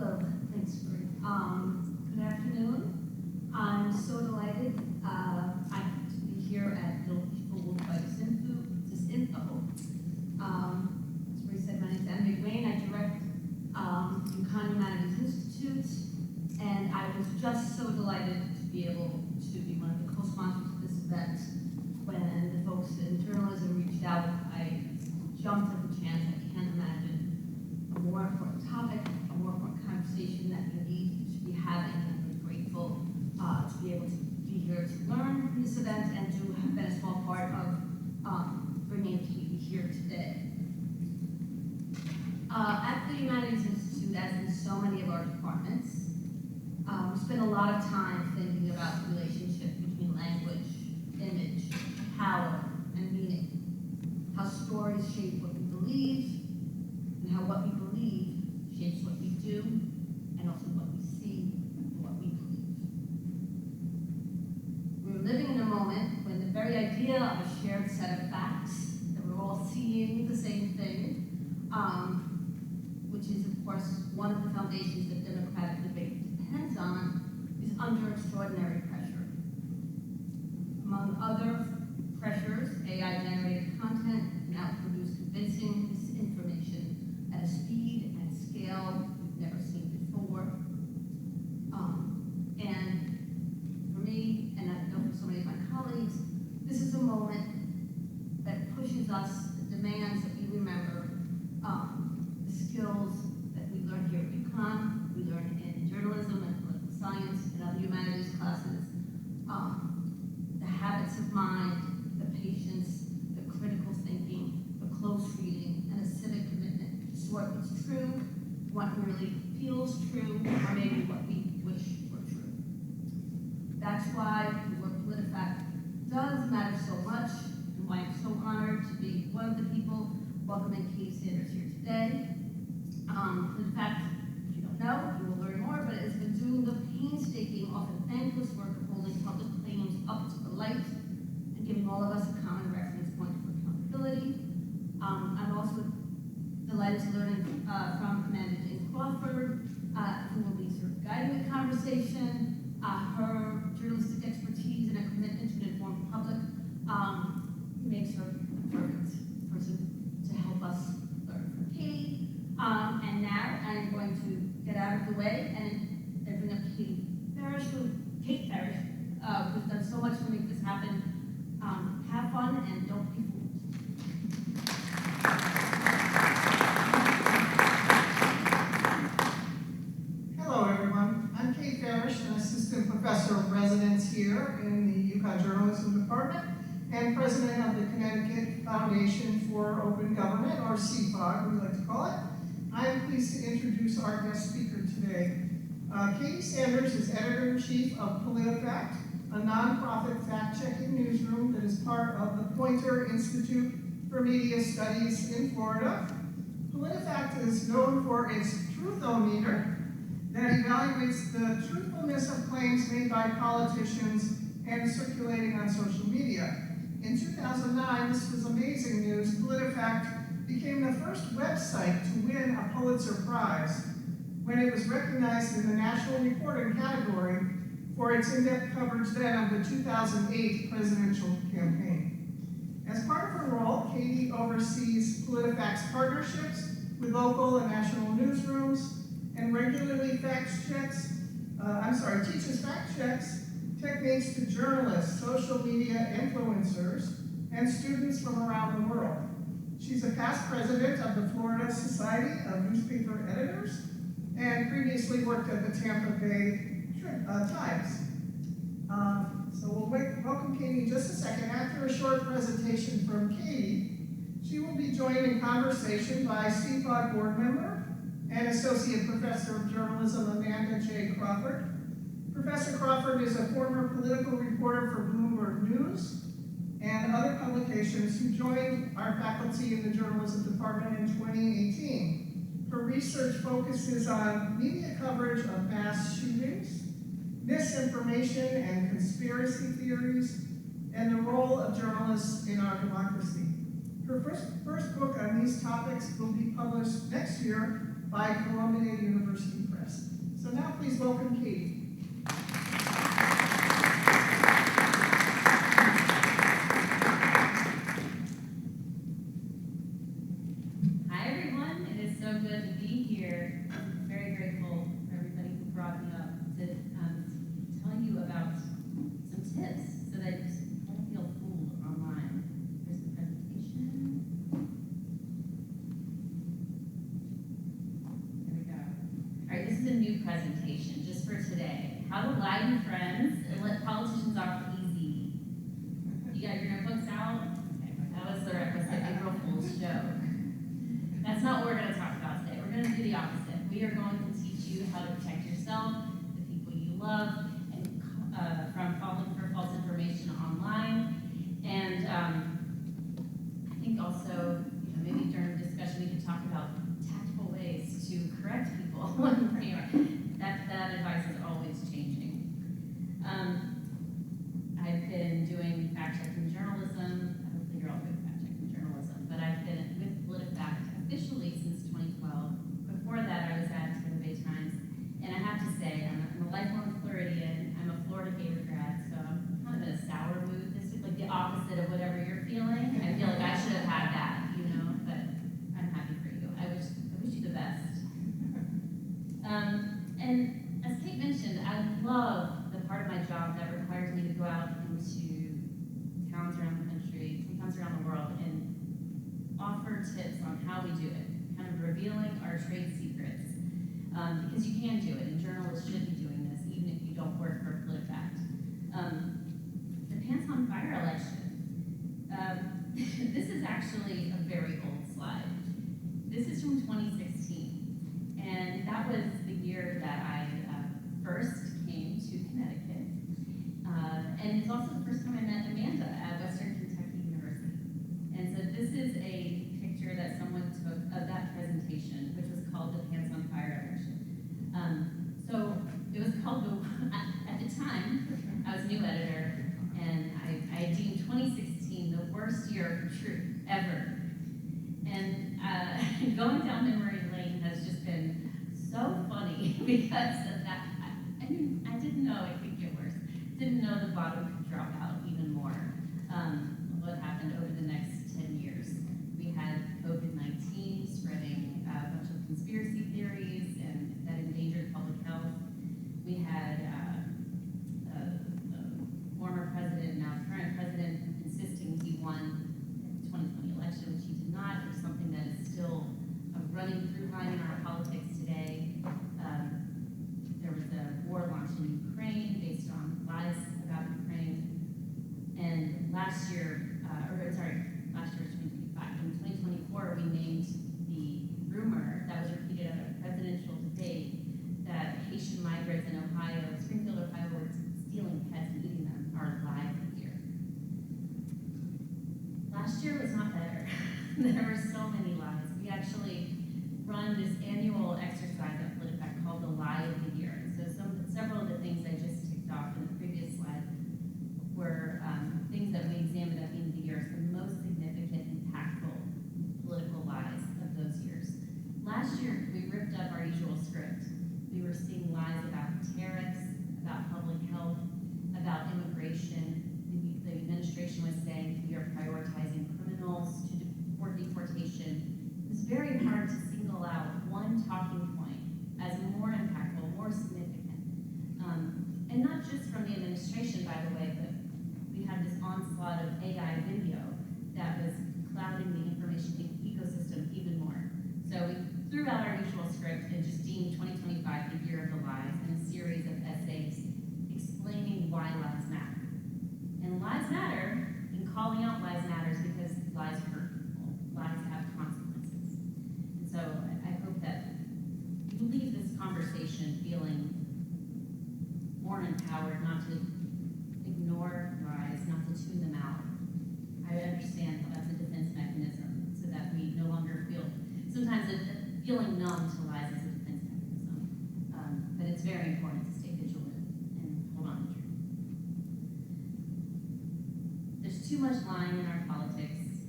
Hello, thanks for good afternoon. I'm so delighted to be here at People by Disinfo. As Ray said, my name is Emily Wayne. I direct UConn Humanities Institute, and I was just so delighted to be able to be one of the co-sponsors of this event. When the folks in journalism reached out, I jumped at the chance. I can't imagine a more important topic, a more important conversation that we need to be having. I'm really grateful to be able to be here to learn from this event and to have been a small part of bringing Katie here today. At the Humanities Institute, as in so many of our departments, we spend a lot of time thinking about the relationship between language, image, power, and meaning. How stories shape what we believe, and how what we believe shapes what we do, and also what we see and what we believe. We're living in a moment when the very idea of a shared set of facts, that we're all seeing the same thing, which is, of course, one of the foundations that democratic debate depends on, is under extraordinary pressure. Among other pressures, AI-generated content can now produce convincing misinformation at a speed and scale we've never seen before. And for me, and I know for so many of my colleagues, this is a moment that pushes us, that demands that we remember the skills that we learn here at UConn, we learn in journalism and political science and other humanities classes, the habits of mind, the patience, the critical thinking, the close reading, and a civic commitment to sort what's true, what really feels true, or maybe what we wish were true. That's why the work PolitiFact does matter so much, and why I'm so honored to be one of the people welcoming Katie Sanders here today. PolitiFact, if you don't know, you will learn more, but it has been doing the painstaking, often thankless work of holding public claims up to the light and giving all of us a common reference point for accountability. I'm also delighted to learn from Amanda Jane Crawford, who will be sort of guiding the conversation. Her journalistic expertise and a commitment to an informed public makes her a perfect person to help us learn from Katie. And now I'm going to get out of the way and bring up Kate Parrish, who's done so much to make this happen. Have fun and don't be fooled. Hello, everyone. I'm Kate Parrish, an assistant professor of residence here in the UConn Journalism Department and president of the Connecticut Foundation for Open Government, or CFOG, we like to call it. I am pleased to introduce our guest speaker today. Katie Sanders is editor-in-chief of PolitiFact, a nonprofit fact-checking newsroom that is part of the Poynter Institute for Media Studies in Florida. PolitiFact is known for its truthometer that evaluates the truthfulness of claims made by politicians and circulating on social media. In 2009, this was amazing news, PolitiFact became the first website to win a Pulitzer Prize when it was recognized in the national reporting category for its in-depth coverage then of the 2008 presidential campaign. As part of her role, Katie oversees PolitiFact's partnerships with local and national newsrooms and regularly teaches fact checks techniques to journalists, social media influencers, and students from around the world. She's a past president of the Florida Society of Newspaper Editors and previously worked at the Tampa Bay Times. So we'll welcome Katie in just a second. After a short presentation from Katie, she will be joined in conversation by CFOG board member and associate professor of journalism Amanda J. Crawford. Professor Crawford is a former political reporter for Bloomberg News and other publications who joined our faculty in the journalism department in 2018. Her research focuses on media coverage of mass shootings, misinformation and conspiracy theories, and the role of journalists in our democracy. Her first book on these topics will be published next year by Columbia University Press. welcome Katie. Hi everyone, it is so good to be here. I'm very grateful for everybody who brought me up to tell you about some tips so that you don't feel fooled online. Here's the presentation. There we go. All right, this is a new presentation just for today. How to lie to friends and let politicians off easy. You got your notebooks out? Okay, that was the requisite April Fool's joke. That's not what we're going to talk about today. We're going to do the opposite. We are going to teach you how to protect yourself, the people you love, and from falling for false information online. And I think also, maybe during the discussion we could talk about tactful ways to correct people when that advice is always changing. I've been doing fact-checking journalism. Hopefully you're all good at fact-checking journalism, but I've been with PolitiFact officially since 2012. Before that, I was at the Bay Times, and I have to say, I'm a lifelong Floridian. I'm a Florida Gator grad, so I'm kind of in a sour mood this week, like the opposite of whatever you're feeling. I feel like I should have had that, but I'm happy for you. I wish you the best. And as Kate mentioned, I love the part of my job that requires me to go out into towns around the country, sometimes around the world, and offer tips on how we do it, kind of revealing our trade secrets, because you can do it, and journalists should be doing this, even if you don't work for PolitiFact. The Pants on Fire election. This is actually a very old slide. This is from 2016, and that was the year that I first came to Connecticut, and it's also the first time I met Amanda at Western Kentucky University. And so this is a picture that someone took of that presentation, which was called the Pants on Fire election. So it was called at the time, I was a new editor, and I deemed 2016 the worst year for truth ever. And going down memory lane has just been so funny because of that. I didn't know it could get worse. Didn't know the bottom could drop out even more. What happened over the next 10 years. We had COVID-19 spreading a bunch of conspiracy theories and that endangered public health. We had the former president, now current president, insisting he won the 2020 election, which he did not. It's something that is still a running through line in our politics today. There was a war launched in Ukraine based on lies about Ukraine. And last year was 2025. In 2024, we named the rumor that was repeated at a presidential debate that Haitian migrants in Ohio, Springfield, Ohio, were stealing pets and eating them our lie of the year. Last year was not better. There were so many lies. We actually run this annual exercise at PolitiFact called the Lie of the Year. So several of the things I just ticked off in the previous slide were things that we examined at the end of the year as the most significant, impactful political lies of those years. Last year, we ripped up our usual script. We were seeing lies about tariffs, about public health, about immigration. The administration was saying we are prioritizing criminals for deportation. It was very hard to single out one talking point as more impactful, more significant. And not just from the administration, by the way, but we had this onslaught of AI video that was clouding the information ecosystem even more. So we threw out our usual script and just deemed 2025 the year of the lies and a series of essays explaining why lies matter. And lies matter, and calling out lies matters because lies hurt people. Lies have consequences. And so I hope that you leave this conversation feeling more empowered, not to ignore lies, not to tune them out. I understand how that's a defense mechanism so that we no longer feel, sometimes feeling numb to lies is a defense mechanism. But it's very important to stay vigilant and hold on to truth. There's too much lying in our politics.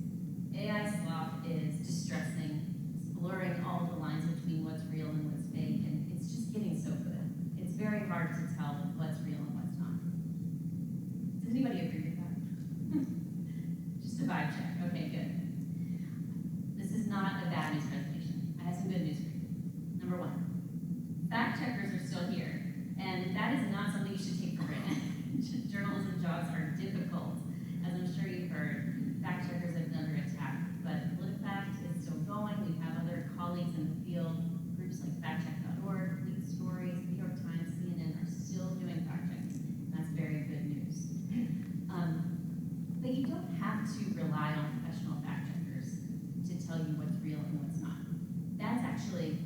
AI slop is distressing. It's blurring all the lines between what's real and what's fake, and it's just getting so good. It's very hard to tell what's real and what's not. Does anybody agree with that? Just a vibe check. Okay, good. This is not a bad news presentation. I have some good news for you. Number one, fact checkers are still here, and that is not something you should take for granted. Journalism jobs are difficult. As I'm sure you've heard, fact checkers have been under attack, but PolitiFact is still going. We have other colleagues in the field, groups like factcheck.org, Lead Stories, New York Times, CNN are still doing fact checks. That's very good news. But you don't have to rely on professional fact checkers to tell you what's real and what's not. That's actually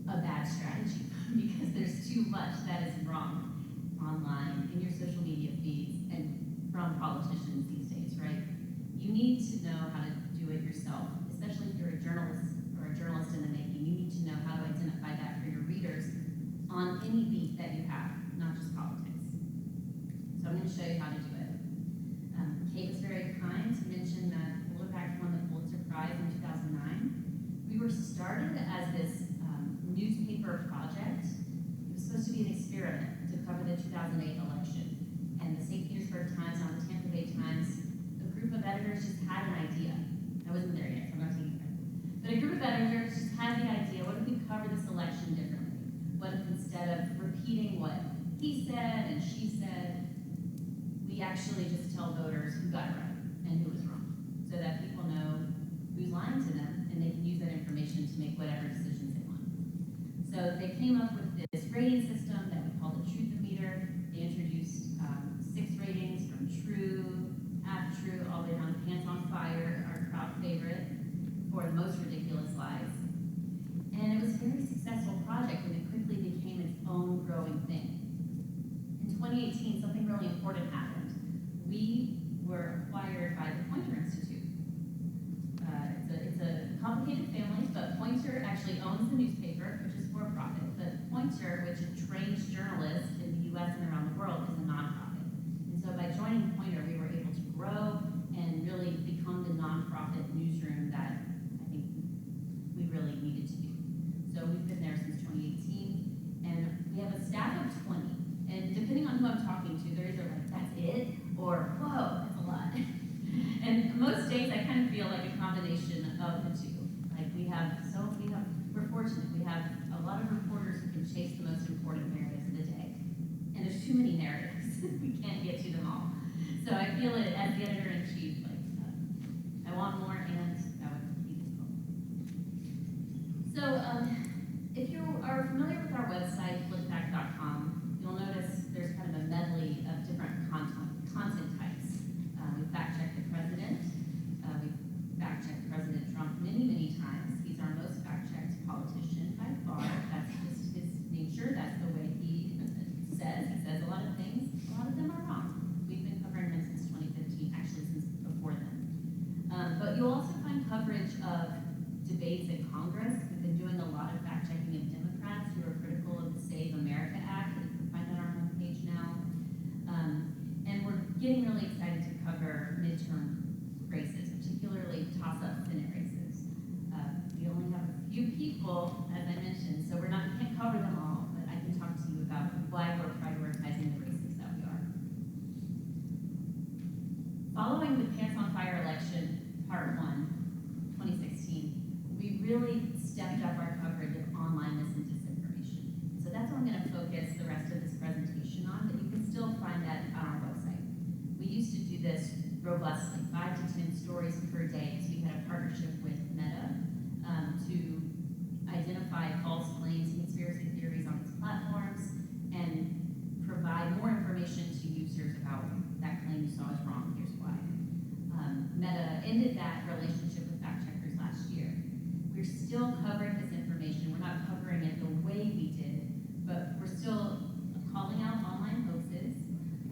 a bad strategy because there's too much that is wrong online, in your social media feeds, and from politicians these days, right? You need to know how to do it yourself, especially if you're a journalist or a journalist in the making. You need to know how to identify that for your readers on any beat that you have, not just politics. So I'm going to show you how to do it. Kate was very kind to mention that PolitiFact won the Pulitzer Prize in 2009. We were started as this newspaper project. It was supposed to be an experiment to cover the 2008 election. And the St. Petersburg Times and the Tampa Bay Times, a group of editors just had an idea. I wasn't there yet, so I'm not taking credit. But a group of editors just had the idea, what if we cover this election differently? What if instead of repeating what he said and she said, we actually just tell voters who got it right and who was wrong, so that people know who's lying to them and they can use that information to make whatever decisions they want. So they came up with this rating system that we call the Truth Meter. They introduced 6 ratings from true, half true, all the way down to pants on fire, our crowd favorite, for the most ridiculous lies. And it was a very successful project, and it quickly became its own growing thing. In 2018, something really important happened. We were acquired by the Poynter Institute. It's a complicated family, but Poynter actually owns the newspaper, which is for profit. But Poynter, which trains journalists in the U.S. and around the world, is a nonprofit. And so by joining Poynter, we were able to grow and really become the nonprofit newsroom that I think we really needed to be. So we've been there since 2018, and we have a staff of 20. And depending on who I'm talking to, they're either like, that's it, or whoa, that's a lot. And most days I kind of feel like a combination of the two. Like we're fortunate. We have a lot of reporters who can chase the most important narratives of the day. And there's too many narratives. We can't get to them all. So I feel it as the editor-in-chief, like, I want more, and that would be difficult. So if you are familiar with our website, PolitiFact.com, you'll notice there's kind of a medley of different content types. We fact-checked the president. We fact-checked President Trump many, many times. He's our most fact-checked politician by far. That's just his nature. That's the way he says. He says a lot of things. A lot of them are wrong. We've been covering him since 2015, actually since before then. But you'll also find coverage of debates in Congress. We've been doing a lot of fact-checking of Democrats who are critical of the Save America Act. You can find that on our homepage now. And we're getting really excited to cover midterm races, particularly toss-up Senate races. We only have a few people, as I mentioned, so we can't cover them all, but I can talk to you about why we're prioritizing the races that we are. Following the Pants on Fire election, part 1, 2016, we really stepped up our coverage of online mis and disinformation. So that's what I'm going to focus the rest of this presentation on, but you can still find that on our website. We used to do this robustly, 5 to 10 stories per day, because we had a partnership with Meta to identify false claims and conspiracy theories on its platforms and provide more information to users about that claim you saw is wrong, here's why. Meta ended that relationship with fact checkers last year. We're still covering this information. We're not covering it the way we did, but we're still calling out online hoaxes,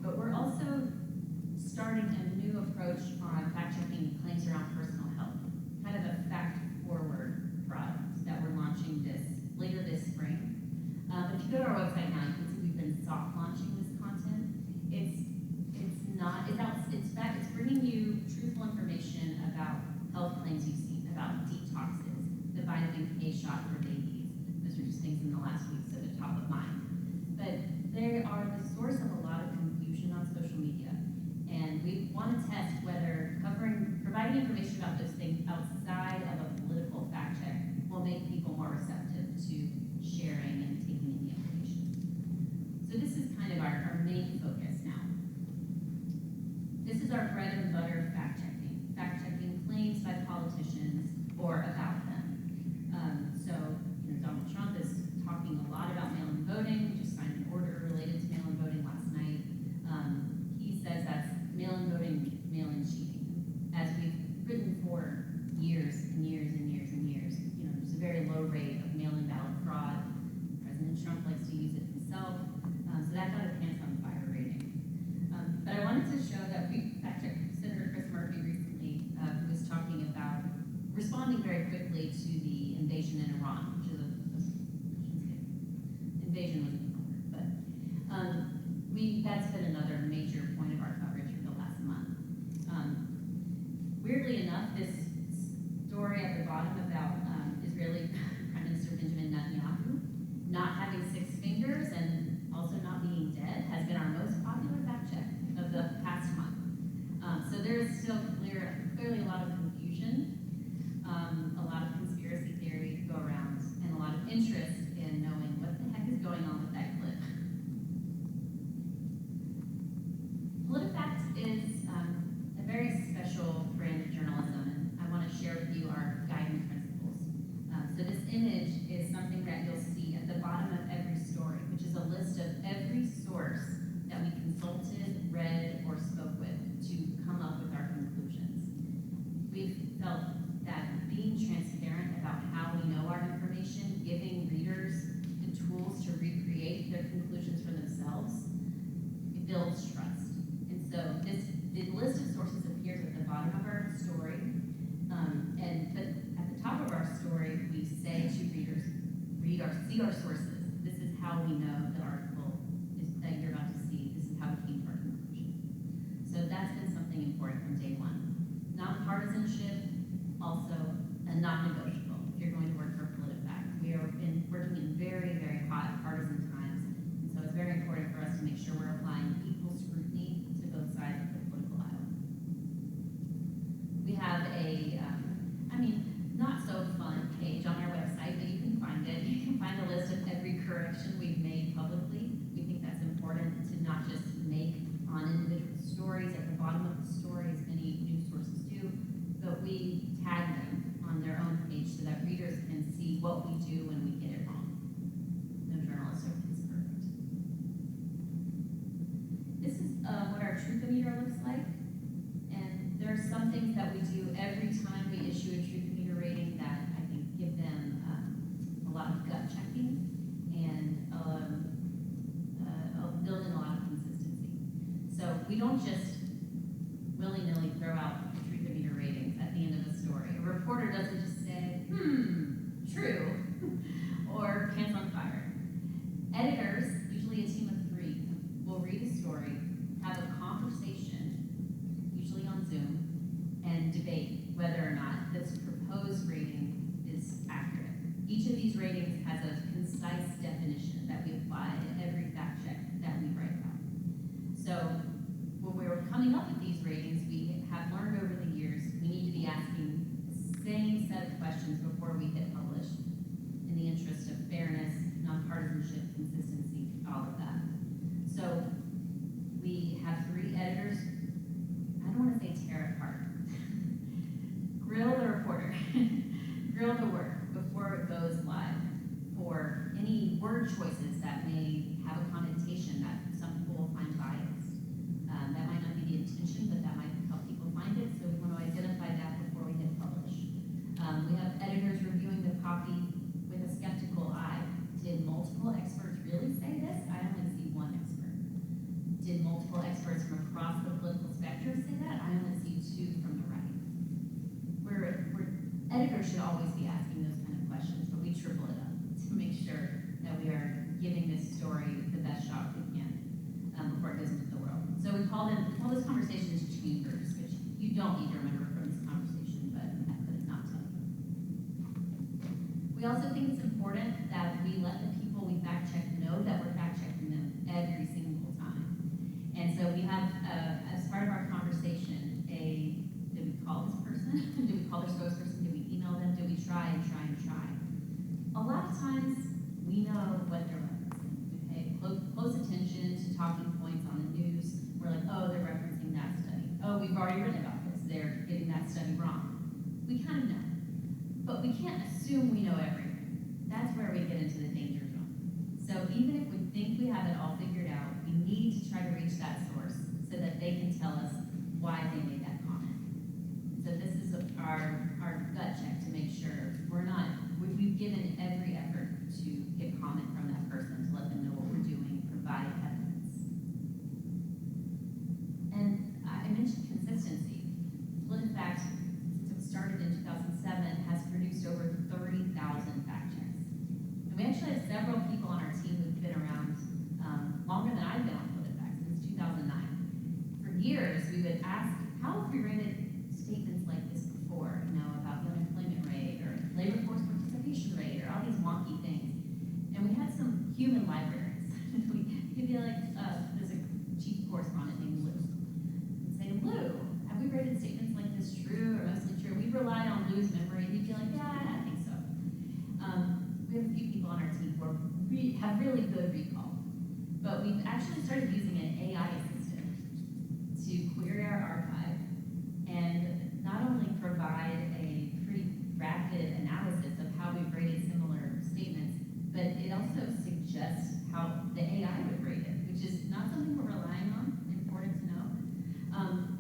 but we're also starting a new approach on fact-checking claims around personal health, kind of a fact-forward product that we're launching later this spring. But if you go to our website now, you can see we've been soft launching this content. It's bringing you truthful information about health claims you've seen, about detoxes, the vitamin K shot for babies. Those are just things in the last week, so they're top of mind. But there are invasion was ignored, but that's been another major point of our coverage for the last month. Weirdly enough, this story at the bottom about Israeli Prime Minister Benjamin Netanyahu not having 6 fingers and also not being dead has been our most popular fact check of the past month. So there is still clearly a lot of confusion, a lot of conspiracy theory go around, and a lot of interest in knowing what the heck is going on with that clip. PolitiFact is a very special brand of journalism, and I want to share with you our guiding principles. So this image is something that you'll see at the bottom of every story, which is a list of every source that we consulted, read, or spoke with to come up with our conclusions. We've felt that being transparent about how we know our information, giving readers the tools to recreate their conclusions for themselves, it builds trust. And so the list of sources appears at the bottom of our story, but at the top of our story, we say to readers, see our sources. This is how we know the article that you're about to see. This is how we came to our conclusion. So that's been something important from day one. Nonpartisanship, also, and not negotiable if you're going to work for PolitiFact. We are working in very, very hot partisan times, and so it's very important for us to make sure we're applying equal scrutiny to both sides of the political aisle. We have a, not so fun page on our website, but you can find it. You can find a list of every correction we've made publicly. We think that's important to not just make on individual stories at the bottom of the story, as many news sources do, but we tag them on their own page so that readers can see what we do when we get it wrong. No journalist is perfect. This is what our Truthometer looks like. And there are some things that we do every time we issue a Truthometer rating that I think give them a lot of gut checking and build in a lot of consistency. So we don't just willy-nilly throw out the Truthometer ratings at the end of a story. A reporter doesn't just say, true, or pants on fire. Editors, usually a team of 3, will read a story, have a conversation, usually on Zoom, and debate whether or not this proposed rating is accurate. Each of these ratings has a concise definition that we apply to every fact check that we write about. So when we were coming up with these ratings, we have learned over the years we need to be asking the same set of questions before we hit publish in the interest of fairness, nonpartisanship, consistency, all of that. So we have 3 editors. I don't want to say tear it apart. Grill the reporter, grill the work before it goes live for any word choices that may have a connotation that some people will find biased. That might not be the intention, but that might help people find it, so we want to identify that before we hit publish. We have editors reviewing the copy with a skeptical eye. Did multiple experts really say this? I only see one expert. Did multiple experts from across the political spectrum say that? I only see 2 from the right. Editors should always be asking those kind of questions, but we triple it up to make sure that we are giving this story the best shot we can before it goes into the world. So we call this conversation chambers, which you don't need to remember from this conversation, but I could not tell you. We also think it's important that we let the people we fact check know that we're fact checking them every single time. And so we have, as part of our conversation, did we call this person? Did we call their spokesperson? Did we email them? Did we try and try and try? A lot of times, we know what they're referencing. We pay close attention to talking points on the news. We're like, oh, they're referencing that study. Oh, we've already written about this. They're getting that study wrong. We kind of know. But we can't assume we know everything. That's where we get into the danger zone. So even if we think we have it all figured out, we need to try to reach that source so that they can tell us why they made that comment. So this is our gut check to make sure we've given every effort to get comment from that person to let them know what we're doing, provide evidence. And I mentioned consistency. PolitiFact, since it started in 2007, has produced over 30,000 fact checks. And we actually have several people on our team who've been have really good recall. But we've actually started using an AI assistant to query our archive and not only provide a pretty rapid analysis of how we've rated similar statements, but it also suggests how the AI would rate it, which is not something we're relying on, important to know,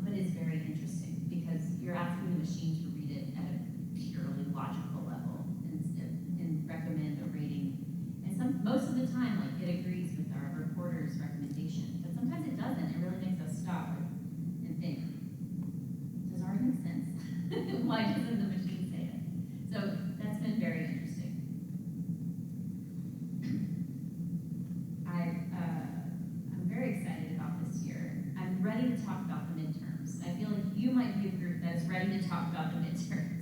but it's very interesting because you're asking the machine to read it at a purely logical level and recommend a rating. And most of the time, like, it agrees with our reporter's recommendation, but sometimes it doesn't. It really makes us stop and think, does ours make sense? Why doesn't the machine say it? So that's been very interesting. I'm very excited about this year. I'm ready to talk about the midterms. I feel like you might be a group that's ready to talk about the midterms.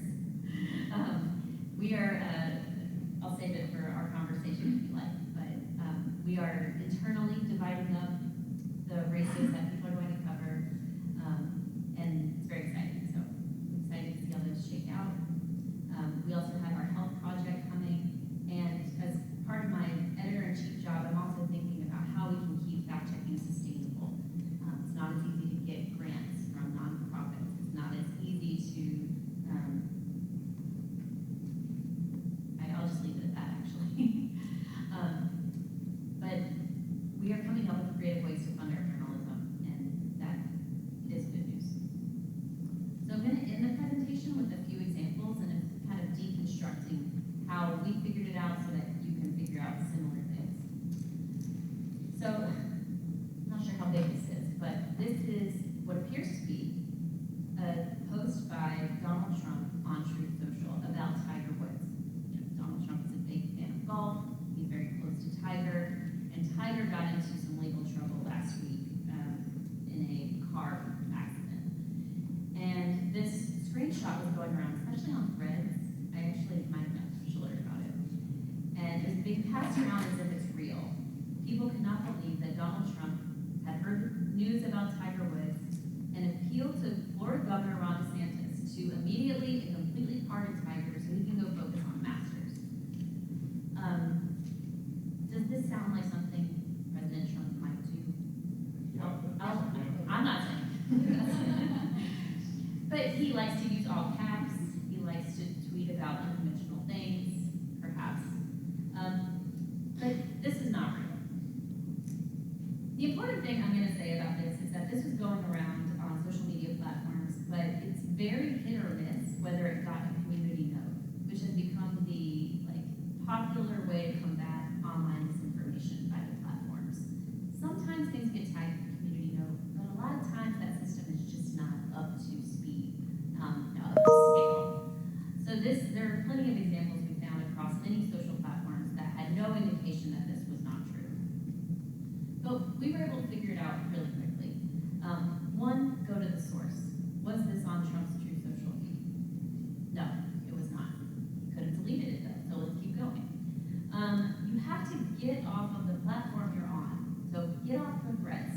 We are, I'll save it for our conversation if you like, but we are internally dividing up the races that people are going to cover, and it's very exciting. So I'm excited to see how those shake out. We also have our health project coming, and as part of my editor-in-chief job, I'm also thinking about how we can keep fact-checking sustainable. It's not as easy to get grants from nonprofits. It's not as easy to, I'll just leave it at that, actually. But we are coming up with creative ways to fund our journalism, and that is good news. So I'm going to end the presentation with a few examples and kind of deconstructing how we figured it out so that you can figure out similar things. So, I'm not sure how big this is, but this is what appears to be a post by Donald Trump on Truth Social about Tiger Woods. You know, Donald Trump is a big fan of golf. He's very close to Tiger, and Tiger got into some legal trouble last week in a car accident. And this screenshot was going around, especially on Threads. I actually might have alert about it. And it was being passed around as if it's real. People could not believe that Donald Trump had heard news about Tiger Woods and appealed to Florida Governor Ron DeSantis to immediately and completely pardon Tiger so he can go focus on Masters. Does this sound like something President Trump might do? I'm not saying. But he likes to use all caps. He likes to tweet about unconventional things, perhaps. But this is not real. The important thing I'm going to say about this is that this was going around on social media platforms, but it's very hit or miss whether it got a community note, which has become the popular way to combat online misinformation by the platforms. Sometimes things get tagged to community note, but a lot of times that system is just not up to speed, up to scale. So there are plenty of examples we found across many social platforms that had no indication that this was not true. But we were able to figure it out really quickly. One, go to the source. Was this on Trump's True Social feed? No, it was not. He could have deleted it though, so let's keep going. You have to get off of the platform you're on. So get off the Threads.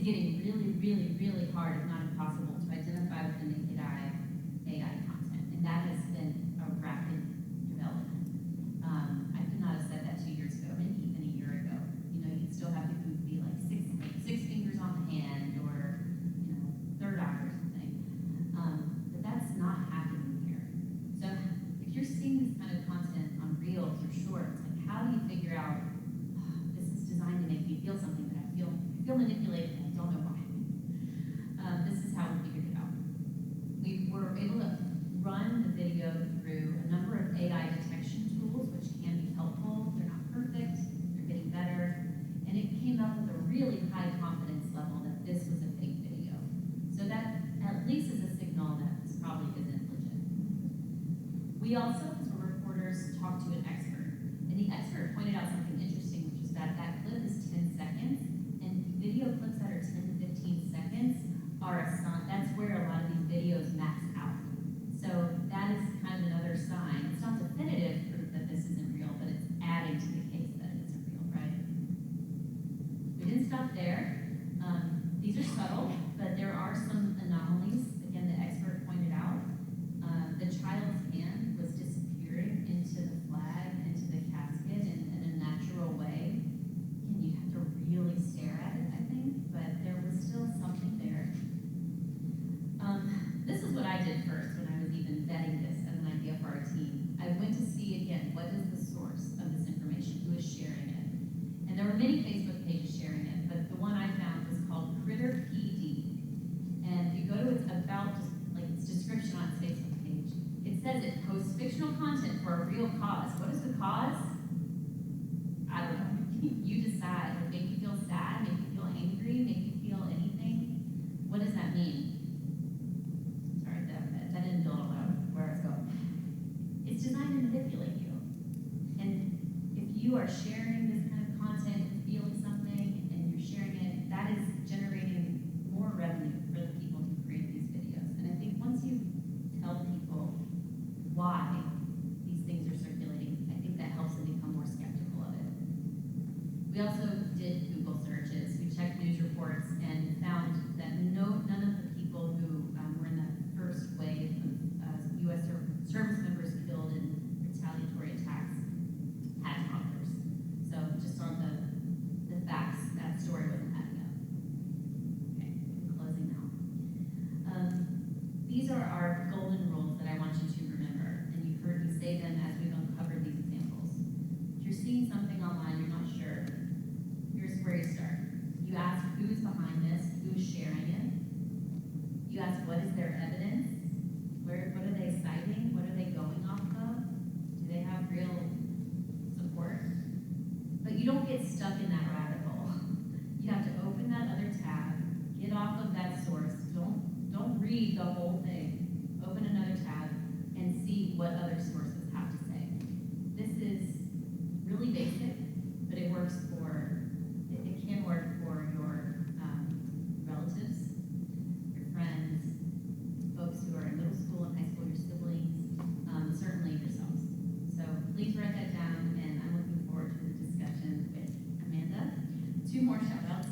getting really, really, really hard, if not impossible, to identify with the naked eye AI content, and that has been a rapid development. I could not have said that 2 years ago, maybe even a year ago. You know, you'd still have people who'd be like six fingers on the hand, or you know, third eye or something. But that's not happening here. So if you're seeing this kind of content on Reels or Shorts, like how do you figure out, "Oh, this is designed to make me feel something, but I feel manipulated and I don't know why." This is how we figured it out. We were able to run the video through a number of AI detection tools, which can be helpful. They're not perfect, they're getting better. And it came up with a really high confidence level that this was a fake video. So that at least is a signal that this probably isn't legit. We also, as reporters, talked to an expert. And the expert pointed out something interesting, which is that that clip is 10 seconds. And video clips that are 10 to 15 seconds are a sign. That's where a lot of these videos max out. So that is kind of another sign. It's not definitive proof that this isn't real, but it's adding to the case that it isn't real, right? We didn't stop there. These are subtle, but there are some anomalies. Again, the expert pointed out the child's hand was disappearing into the flag, into the casket in a natural way. And you have to really stare at it, I think, but there was still something there. This is what I did first when I was even vetting this as an idea for our team. I went to see again, what is the source of this information? Who is sharing it? And there were many Facebook pages sharing it, but the one I found was called Critter PD. And if you go to its about, just like its description on its Facebook page, it says it posts fictional content for a real cause. What is the cause? I don't know. You decide. Like, make you feel sad, make you feel angry, make you feel anything. What does that mean? Sorry, that didn't build on where I was going. It's designed to manipulate you. And if you are sharing this kind of content, feeling something, and you're sharing it, that is generating more revenue for the people who create these videos. And I think once you tell people why these things are circulating, I think that helps them become more skeptical of it. We also did Google searches. We checked news reports and found that none of the people who were in that first wave of U.S. service members killed in retaliatory attacks had authors. So just on the facts, that story wasn't adding up. Okay, I'm closing now. These are our golden rules that I want you to remember, and you've heard me say them as we've uncovered these examples. If you're seeing something online you're not sure, here's where you start. You ask who is behind this, who is sharing it. You ask what is their evidence, what are they citing, what are they going off of, do they have real support? But you don't get stuck in that rabbit hole. You have to open that other tab, get off of that source, don't read the whole thing, open another tab and see what other sources have to say. This is really basic, but it works it can work for your relatives, your friends, folks who are in middle school and high school, your siblings, certainly yourselves. So please write that down, and I'm looking forward to the discussion with Amanda. 2 more shout outs.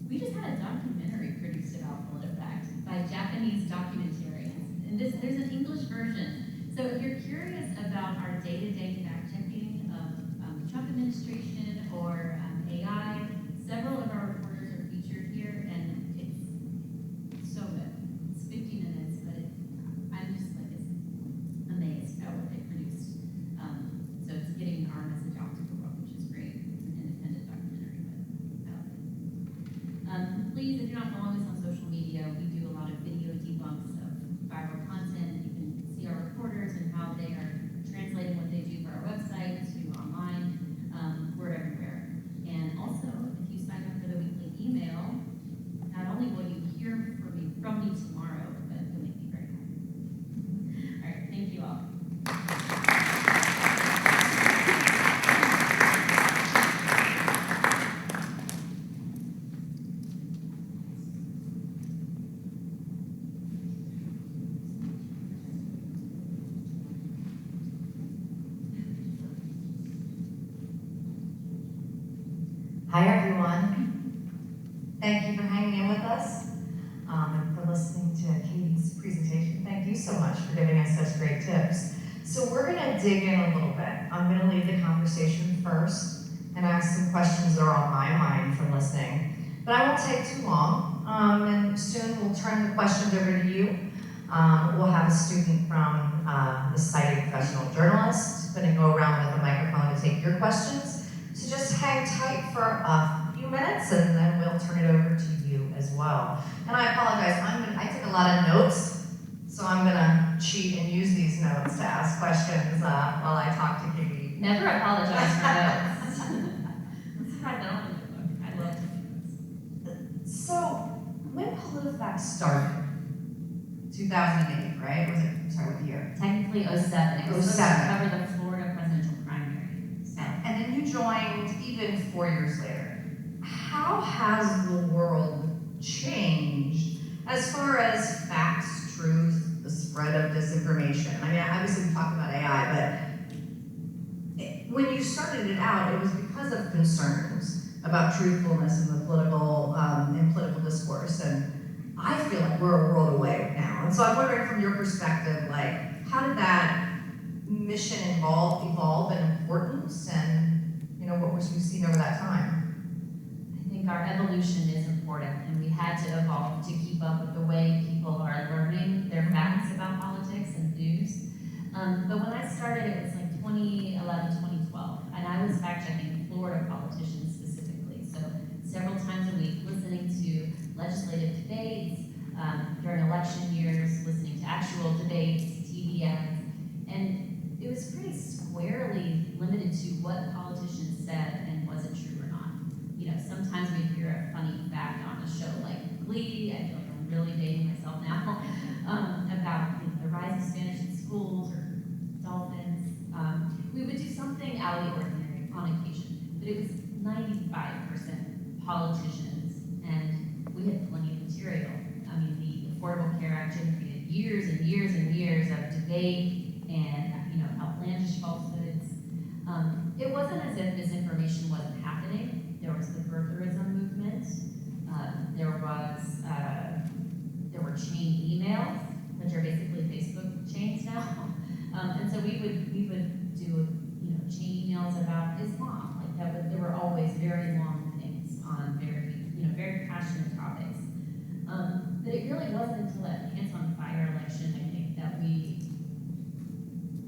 We just had a documentary produced about PolitiFact by Japanese documentarians, and there's an English version. So if you're curious about our day-to-day fact-checking of the Trump administration or AI, several of our reporters are featured here, and it's so good. It's 50 minutes, but I'm just like amazed at what they produced. So it's getting our message out to the world, which is great. It's an independent documentary, but I love it. Please, if you're not following us on social media, we do a lot of video debunks of viral content. You can see our reporters and how they are translating what they do for our website to online. We're everywhere. And also, if you sign up for the weekly email, not only will you hear from me tomorrow, but you'll make me very happy. All right, thank you all. Hi everyone. Thank you for hanging us, and for listening to Katie's presentation. Thank you so much for giving us such great tips. So we're gonna dig in a little bit. I'm gonna lead the conversation first and ask some questions that are on my mind from listening. But I won't take too long, and soon we'll turn the questions over to you. We'll have a student from the Society of Professional Journalists going to go around with a microphone to take your questions. So just hang tight for a few minutes and then we'll turn it over to you as well. And I apologize, I took a lot of notes, so I'm going to cheat and use these notes to ask questions while I talk to Katie. Never apologize for notes. I'm surprised I don't have a book. I love taking notes. So when PolitiFact started, 2008, right? Was it, sorry, what year? Technically 07. It was supposed to 07. cover the Florida presidential primary. So. And then you joined even 4 years later. How has the world changed as far as facts, truth, the spread of disinformation? I mean, obviously we talked about AI, but when you started it out, it was because of concerns about truthfulness in the political discourse. And I feel like we're a world away now. And so I'm wondering from your perspective, like, how did that mission evolve in importance, and what was we seen over that time? I think our evolution is important, and we had to evolve to keep up with the way people are learning their facts about politics and news. But when I started, it was like 2011, 2012, and I was fact-checking Florida politicians specifically. So several times a week, listening to legislative debates, during election years, listening to actual debates, TV ads, and it was pretty squarely limited to what politicians said and was it true or not. Sometimes we'd hear a funny fact on a show like Glee, I feel like I'm really dating myself now, about the rise of Spanish in schools or dolphins. We would do something out of the ordinary on occasion, but it was 95% politicians, and we had plenty of material. I mean, the Affordable Care Act generated years and years and years of debate and outlandish falsehoods. It wasn't as if misinformation wasn't happening. There was the birtherism movement. There were chain emails, which are basically Facebook chains now. And so we would do chain emails about Islam. Like that, there were always very long things on very passionate topics. But it really wasn't until that Pants on Fire election, I think, that we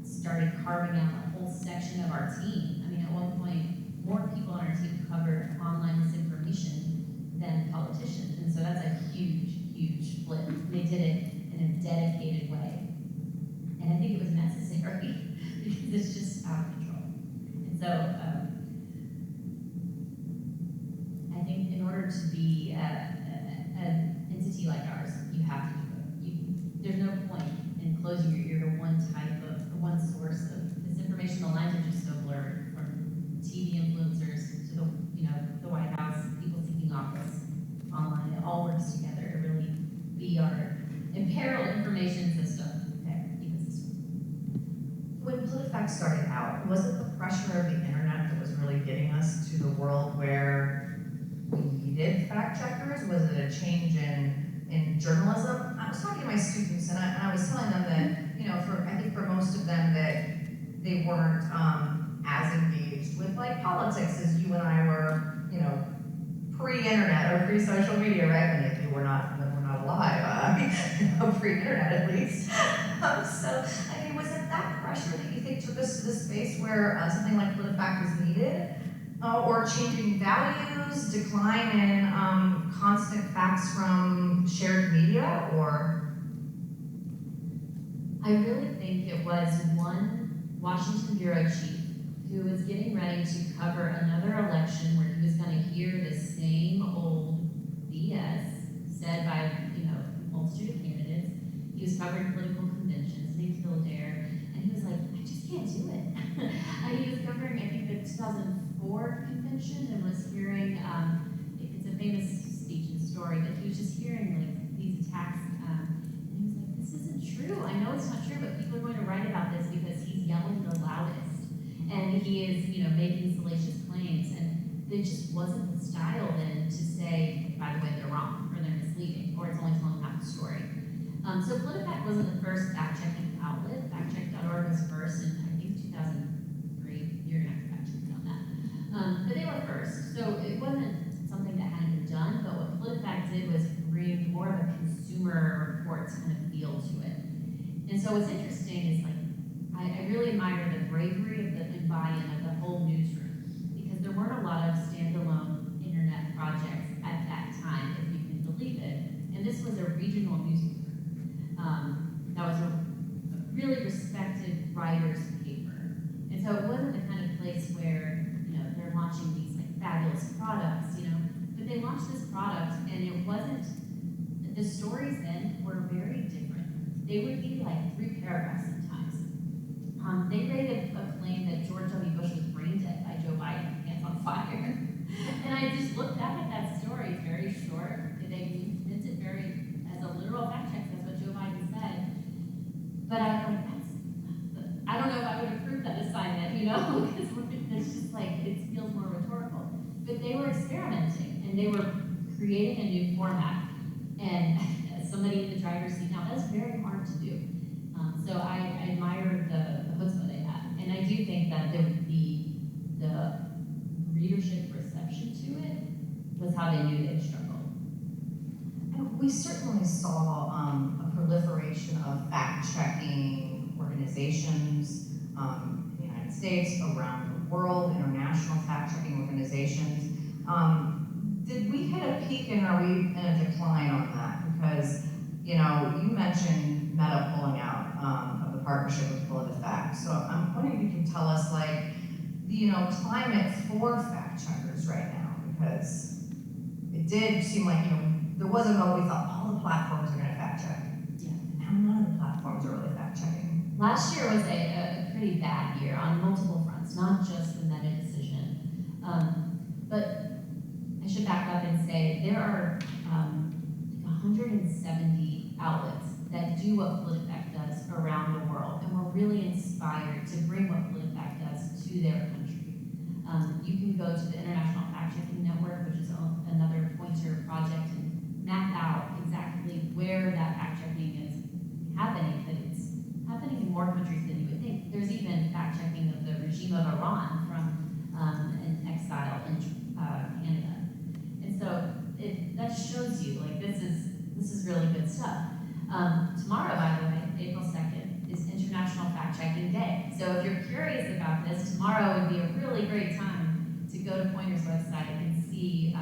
started carving out a whole section of our team. I mean, at one point, more people on our team covered online misinformation than politicians. And so that's a huge, huge flip. They did it in a dedicated way. And I think it was necessary because it's just out of control. And so I think in order to be an entity like ours, you have to do it. There's no point in closing your ear to one type of, or one source of misinformation. The lines are just so blurred, from TV influencers to the White House, people seeking office online. It all works together to really be our imperiled information system ecosystem. When PolitiFact started out, was it the pressure of the internet that was really getting us to the world where we needed fact checkers? Was it a change in journalism? I was talking to my students and I was telling them that, I think for most of them that they weren't as engaged with like politics as you and I were, pre-internet or pre-social media, right? Many of you were not alive, pre-internet at least. So, I mean, was it that pressure that you think took us to the space where something like PolitiFact was needed? Or changing values, decline in constant facts from shared media, or? I really think it was one Washington bureau chief who was getting ready to cover another election where he was going to hear the same old BS said by, a multitude of candidates. He was covering political conventions, named Kildare, and he was like, I just can't do it. He was covering, I think, the 2004 convention and was hearing, it's a famous speech and story, but he was just hearing like these attacks, and he was like, this isn't true. I know it's not true, but people are going to write about this because he's yelling the loudest, and he is, making salacious claims, and it just wasn't the style then to say, by the way, they're wrong, or they're misleading, or it's only telling half the story. So PolitiFact wasn't the first fact-checking outlet. Factcheck.org was first in, I think, 2003. You're gonna have to fact check me on that. But they were first, so it wasn't something that hadn't been done, but what PolitiFact did was bring more of a consumer reports kind of feel to it. And so what's interesting is, like, I really admire the bravery of and buy-in of the whole newsroom, because there weren't a lot of standalone internet projects at that time, if you can believe it. And this was a regional newspaper. That was a really respected writer's paper. And so it wasn't the kind of place where, you know, they're launching these like fabulous products, you know, but they launched this product and it wasn't, the stories then were very different. They would be like 3 paragraphs sometimes. They made a claim that George W. Bush was brain dead by Joe Biden, hands on fire. And I just looked back at that story, it's very short. They meant it very, as a literal fact check, that's what Joe Biden said. But I was like, I don't know if I would approve that assignment, you know, because it's just like, it feels more rhetorical. But they were experimenting, and they were creating a new format. And as somebody in the driver's seat now, that's very hard to do. So I admire the chutzpah they had. And I do think that the readership reception to it was how they knew they'd struggled. And we certainly saw a proliferation of fact-checking organizations in the United States, around the world, international fact-checking organizations. Did we hit a peak and are we in a decline on that? Because, you know, you mentioned Meta pulling out of the partnership with PolitiFact. So I'm wondering if you can tell us, like, the, you know, climate for fact-checkers right now, because it did seem like, you know, there was a moment we thought all the platforms are going to fact-check. Yeah. Now none of the platforms are really fact-checking. Last year was a pretty bad year on multiple fronts, not just the Meta decision. But I should back up and say there are 170 outlets that do what PolitiFact does around the world, and we're really inspired to bring what PolitiFact does to their country. You can go to the International Fact Checking Network, which is another pointer project, and map out exactly where that fact checking is happening, but it's happening in more countries than you would think. There's even fact checking of the regime of Iran from an exile in Canada. And so that shows you, like, this is really good stuff. Tomorrow, by the way, April 2nd, is International Fact Checking Day. So if you're curious about this, tomorrow would be a really great time to go to Pointer's website and see, I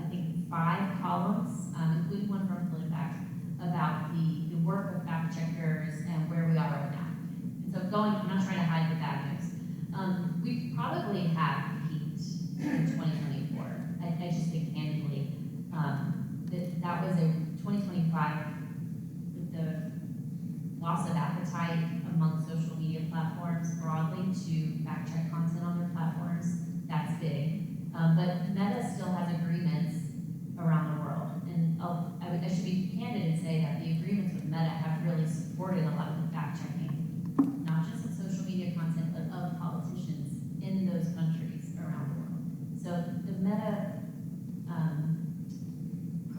think, 5 columns, including one from PolitiFact, about the work of fact checkers and where we are right now. And so I'm not trying to hide the bad news. We probably have peaked in 2024. I just think candidly, that was a 2025 with the loss of appetite among social media platforms broadly to fact check content on their platforms. That's big. But Meta still has agreements around the world. And I should be candid and say that the agreements with Meta have really supported a lot of the fact checking, not just of social media content, but of politicians in those countries around the world. So the Meta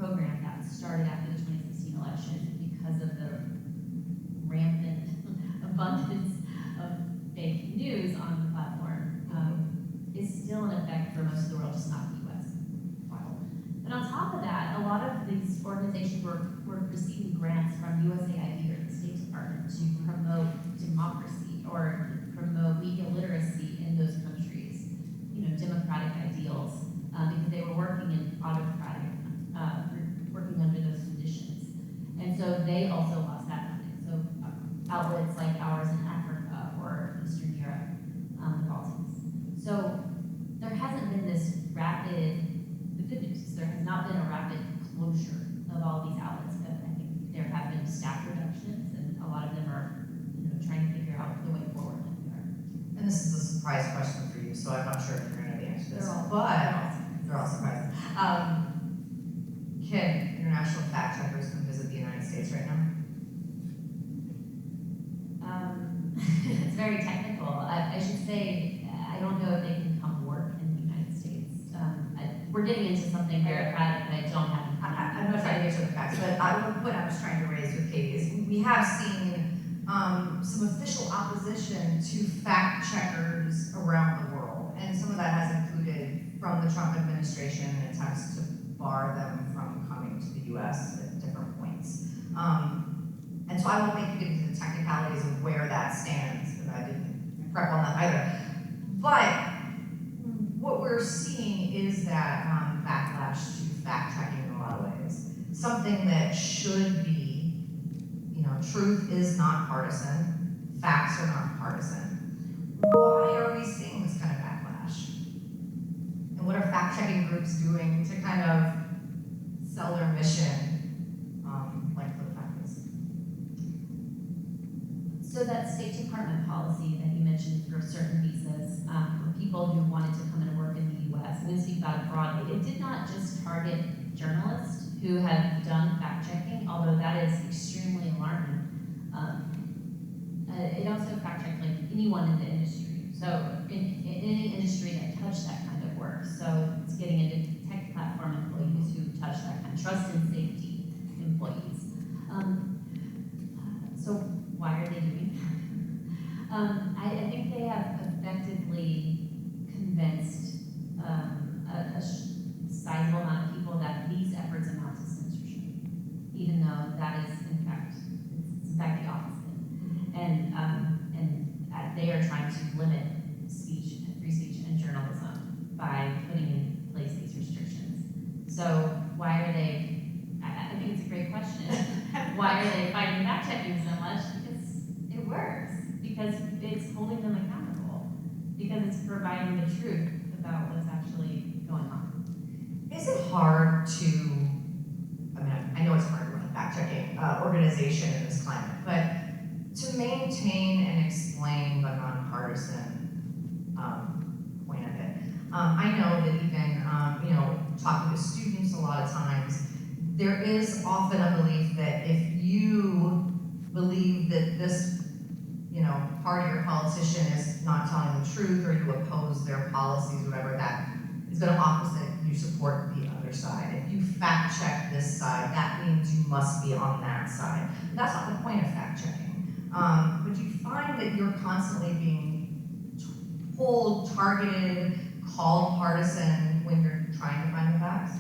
program that started after the 2016 election, because of the rampant abundance of fake news on the platform, is still in effect for most of the world, just not the US. Wow. But on top of that, a lot of these organizations were receiving grants from USAID or the State Department to promote democracy or promote media literacy in those countries, you know, democratic ideals, because they were working in autocratic, working under those conditions. And so they also lost that funding. So outlets like ours in Africa or Eastern Europe, the Baltics. So there hasn't been this rapid, the good news is there has not been a rapid closure of all these outlets, but I think there have been staff reductions, and a lot of them are, you know, trying to figure out the way forward like we are. And this is a surprise question for you, so I'm not sure if you're going to know the answer to this, they're all surprised. Can international fact checkers come visit the United States right now? It's very technical. I should say, I don't know if they can come work in the United States. We're getting into something bureaucratic that I don't have. I'm not trying to get you facts, but what I was trying to raise with Katie is we have seen some official opposition to fact checkers around the world, and some of that has included from the Trump administration and attempts to bar them from coming to the U.S. at different points. And so I won't make you get into the technicalities of where that stands, because I didn't prep on that either. But what we're seeing is that backlash to fact checking in a lot of ways. Something that should be, truth is not partisan, facts are not partisan. Why are we seeing this kind of backlash? And what are fact checking groups doing to kind of sell their mission, like PolitiFact is? So that State Department policy that you mentioned for certain visas, for people who wanted to come and work in the U.S., I'm going to speak about it broadly. It did not just target journalists who have done fact checking, although that is extremely alarming. It also fact checked like anyone in the industry. So in any industry that touched that kind of work. So it's getting into tech platform employees who touch that kind of trust and safety employees. So why are they doing that? I think they have effectively convinced a sizable amount of people that these efforts amount to censorship, even though that is in fact the opposite. And they are trying to limit speech, free speech, and journalism by putting in place these restrictions. So why are they? I think it's a great question. Why are they fighting fact checking so much? Because it works. Because it's holding them accountable. Because it's providing the truth about what's actually going on. Is it hard to, I know it's hard to run a fact-checking organization in this climate, but to maintain and explain the nonpartisan point of it. I know that even, talking to students a lot of times, there is often a belief that if you believe that this party or politician is not telling the truth, or you oppose their policies, whatever, that is going to opposite you support the other side. If you fact check this side, that means you must be on that side. But that's not the point of fact checking. But you find that you're constantly being told, targeted, called partisan when you're trying to find the facts?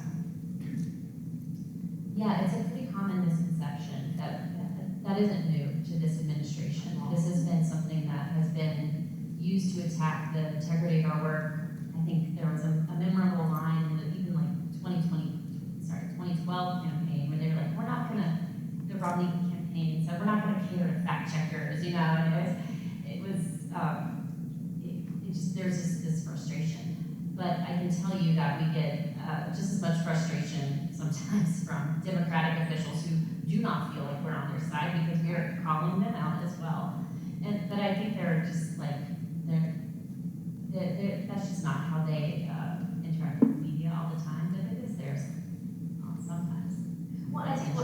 Yeah, it's a pretty common misconception that isn't new to this administration. This has been something that has been used to attack the integrity of our work. I think there was a memorable line in the even like 2012 campaign where they were like, we're not gonna, the Romney campaign said, we're not gonna cater to fact checkers, and there's just this frustration. But I can tell you that we get just as much frustration sometimes from Democratic officials who do not feel like we're on their side because we are calling them out as well. But I think they're just like, that's just not how they interact with the media all the time, but it is theirs sometimes. Well, I think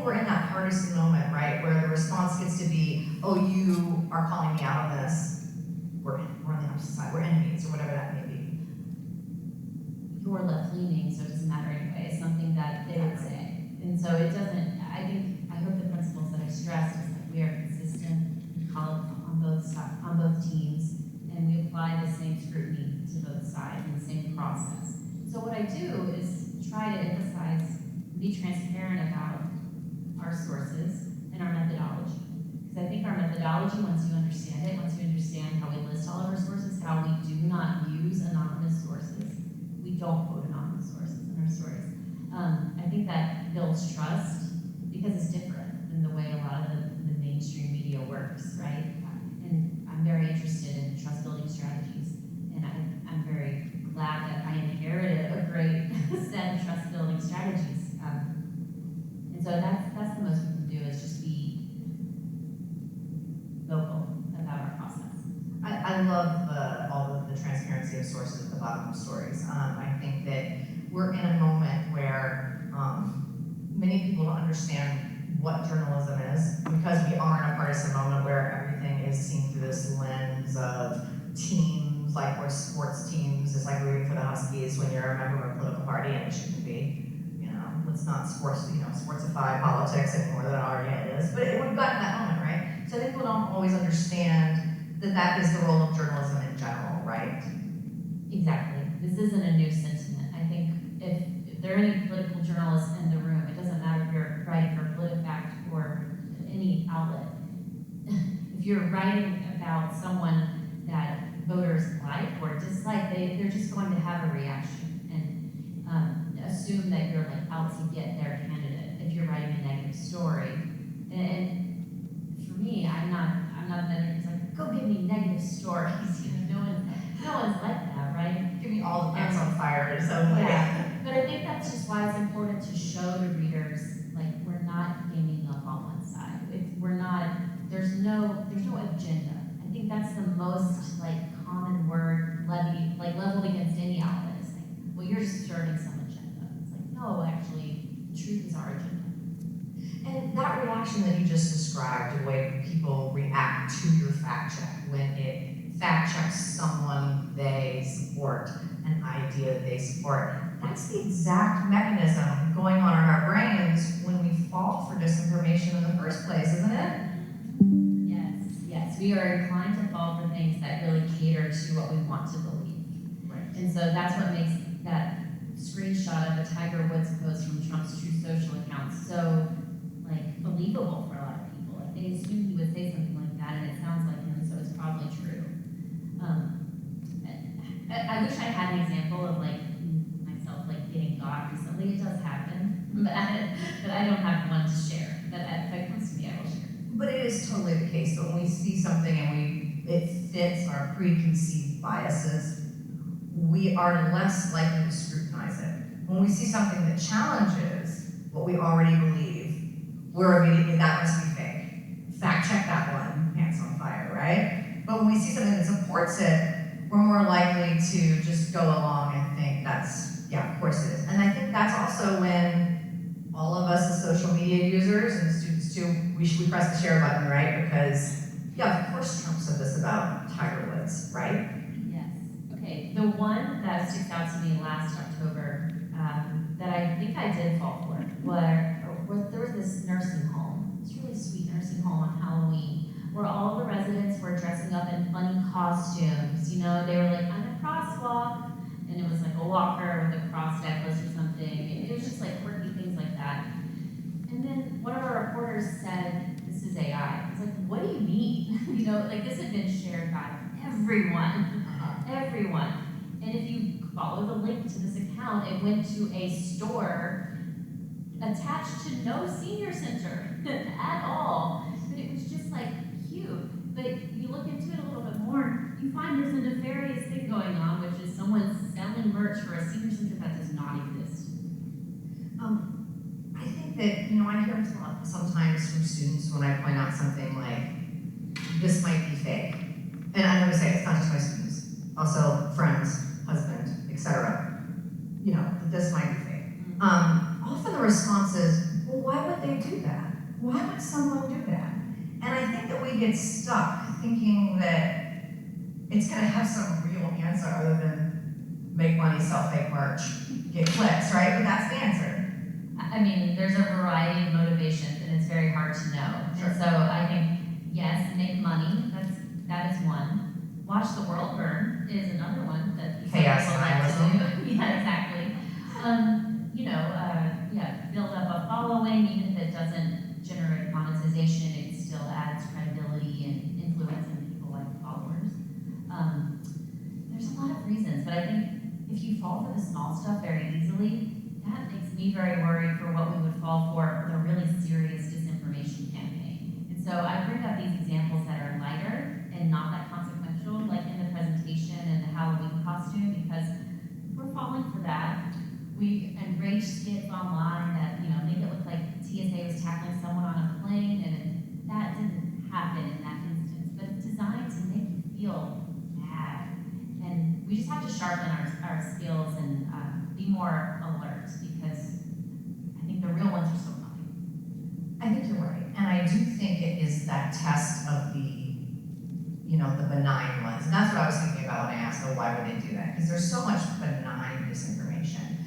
we're in that partisan moment, right, where the response gets to be, oh, you are calling me out on this, we're on the opposite side, we're enemies, or whatever that may be. You're left-leaning, so it doesn't matter anyway, is something that they would say. And so it doesn't, I hope the principles that I stressed is that we are consistent, we call it on both teams, and we apply the same scrutiny to both sides in the same process. So what I do is try to emphasize, be transparent about our sources and our methodology. Because I think our methodology, once you understand it, once you understand how we list all of our sources, how we do not use anonymous sources, we don't quote anonymous sources in our stories. I think that builds trust because it's different than the way a lot of the mainstream media works, right? And I'm very interested in trust building strategies, and I'm very glad that I inherited a great set of trust building strategies. And so that's the most we can do, is just be vocal about our process. I love all of the transparency of sources at the bottom of stories. I think that we're in a moment where many people don't understand what journalism is, because we are in a partisan moment where everything is seen through this lens of teams, like we're sports teams. It's like rooting for the Huskies when you're a member of a political party, and it shouldn't be. let's not sportsify politics anymore than it already is, but it would have gotten that moment, right? So I think people don't always understand that that is the role of journalism in general, right? Exactly. This isn't a new sentiment. I think if there are any political journalists in the room, it doesn't matter if you're writing for PolitiFact or any outlet. If you're writing about someone that voters like or dislike, they're just going to have a reaction and assume that you're like out to get their candidate if you're writing a negative story. And for me, I'm not an editor who's like, go give me negative stories. No one's like that, right? Give me all the pants on fire or something. Yeah, but I think that's just why it's important to show the readers, like, we're not ganging up on one side. There's no agenda. I think that's the most, common word leveled against any outlet. It's like, well, you're just serving some agenda. It's like, no, actually, truth is our agenda. And that reaction that you just described, the way people react to your fact check, when it fact checks someone they support, an idea that they support, that's the exact mechanism going on in our brains when we fall for disinformation in the first place, isn't it? Yes, we are inclined to fall for things that really cater to what we want to believe. Right. And so that's what makes that screenshot of a Tiger Woods post from Trump's True Social account so believable for a lot of people. Like, they assume he would say something like that, and it sounds like him, so it's probably true. I wish I had an example of myself getting got recently. It does happen, but I don't have one to share. But if it comes to me, I will share. But it is totally the case that when we see something and it fits our preconceived biases, we are less likely to scrutinize it. When we see something that challenges what we already believe, we're immediately, that must be fake. Fact check that one, pants on fire, right? But when we see something that supports it, we're more likely to just go along and think yeah, of course it is. And I think that's also when all of us as social media users and students too, we press the share button, right? Because, yeah, of course Trump said this about Tiger Woods, right? Yes. Okay, the one that sticks out to me last October that I think I did fall for there was this nursing home, this really sweet nursing home on Halloween, where all the residents were dressing up in funny costumes. They were like, on a crosswalk, and it was like a walker with a cross necklace or something. It was just quirky things like that. And then one of our reporters said, this is AI. I was like, what do you mean? This had been shared by everyone. Everyone. And if you follow the link to this account, it went to a store attached to no senior center at all. But it was just cute. But you look into it a little bit more, you find there's a nefarious thing going on, which is someone selling merch for a senior center that does not exist. I think that, I hear sometimes from students when I point out something this might be fake. And I always say, it's not just my students, also friends, husband, etc. That this might be fake. Often the response is, well, why would they do that? Why would someone do that? And I think that we get stuck thinking that it's going to have some real answer other than make money, sell fake merch, get clicks, right? But that's the answer. I mean, there's a variety of motivations, and it's very hard to know. Sure. And so I think, yes, make money, that is one. Watch the world burn is another one that Chaos people like nihilism. to do. Yeah, exactly. Build up a following, even if it doesn't generate monetization, it still adds credibility and influence, and people like followers. There's a lot of reasons, but I think if you fall for the small stuff very easily, that makes me very worried for what we would fall for a really serious disinformation campaign. And so I bring up these examples that are lighter and not that consequential, like in the presentation and the Halloween costume, because we're falling for that. And rage skits online that make it look like TSA was tackling someone on a plane, and that didn't happen in that instance. But it's designed to make you feel bad, and we just have to sharpen our skills and be more alert, because I think the real ones are so coming. I think you're right, and I do think it is that test of the benign ones, and that's what I was thinking about when I asked, why would they do that? Because there's so much benign disinformation.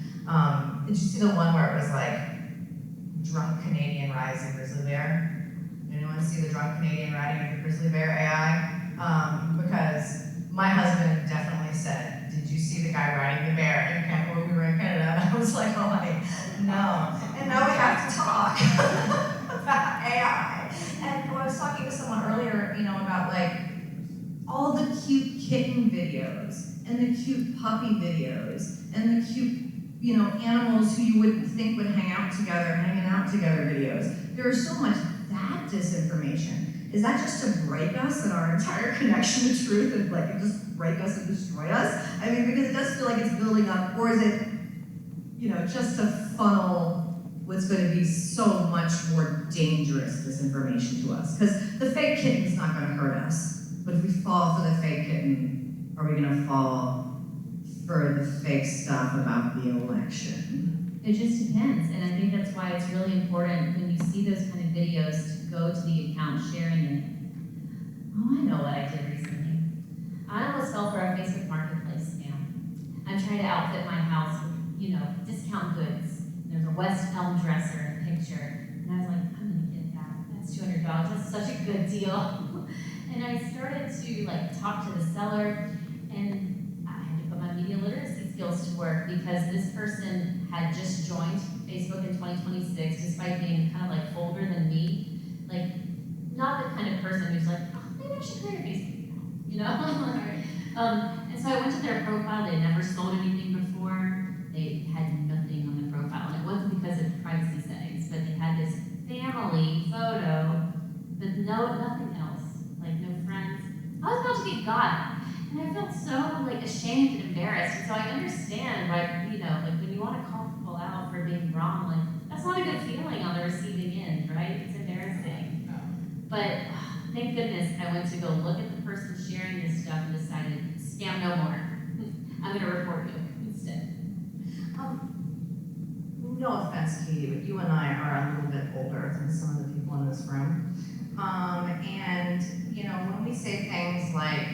did you see the one where it was like drunk Canadian riding a grizzly bear? Anyone see the drunk Canadian riding a grizzly bear AI? Because my husband definitely said, "Did you see the guy riding the bear in Canada when we were in Canada?" And I was like, "Oh my, no." And now we have to talk about AI. And I was talking to someone earlier, about like all the cute kitten videos and the cute puppy videos and the cute, animals who you wouldn't think would hanging out together videos. There is so much that disinformation. Is that just to break us and our entire connection to truth and like just break us and destroy us? I mean, because it does feel like it's building up, or is it, just to funnel what's going to be so much more dangerous disinformation to us? Because the fake kitten's not going to hurt us, but if we fall for the fake kitten, are we going to fall for the fake stuff about the election? It just depends, and I think that's why it's really important when you see those kind of videos to go to the account sharing it. Oh, I know what I did recently. I almost fell for a Facebook Marketplace scam. I'm trying to outfit my house with, discount goods. There's a West Elm dresser in the picture, and I was like, I'm gonna get that. That's $200. That's such a good deal. And I started to talk to the seller, and I had to put my media literacy skills to work because this person had just joined Facebook in 2026, despite being kind of older than me. Not the kind of person who's like, oh, maybe I should create a Facebook account, and so I went to their profile. They had never sold anything before. They had nothing on the profile, and it wasn't because of privacy settings, but they had this family photo with nothing else, no friends. I was about to get got, and I felt so ashamed and embarrassed. And so I understand when you want to call people out for being wrong, that's not a good feeling on the receiving end, right? It's embarrassing. But thank goodness I went to go look at the person sharing this stuff and decided, scam no more. I'm going to report you instead. No offense, Katie, but you and I are a little bit older than some of the people in this room. And, when we say things like,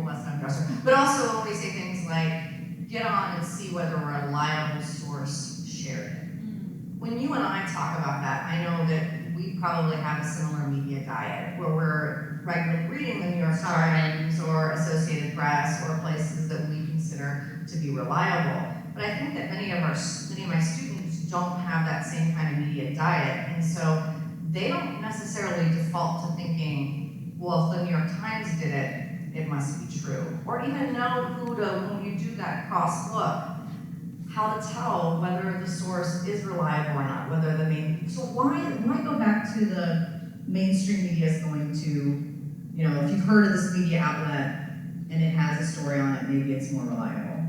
West End dresser, but also when we say things like, get on and see whether a reliable source shared it. When you and I talk about that, I know that we probably have a similar media diet where we're regularly reading the New York Times or Associated Press or places that we consider to be reliable. But I think that many of my students don't have that same kind of media diet, and so they don't necessarily default to thinking, well, if the New York Times did it, it must be true. Or even know who to, when you do that cross look, how to tell whether the source is reliable or not, whether so why go back to the mainstream media is going to, if you've heard of this media outlet and it has a story on it, maybe it's more reliable.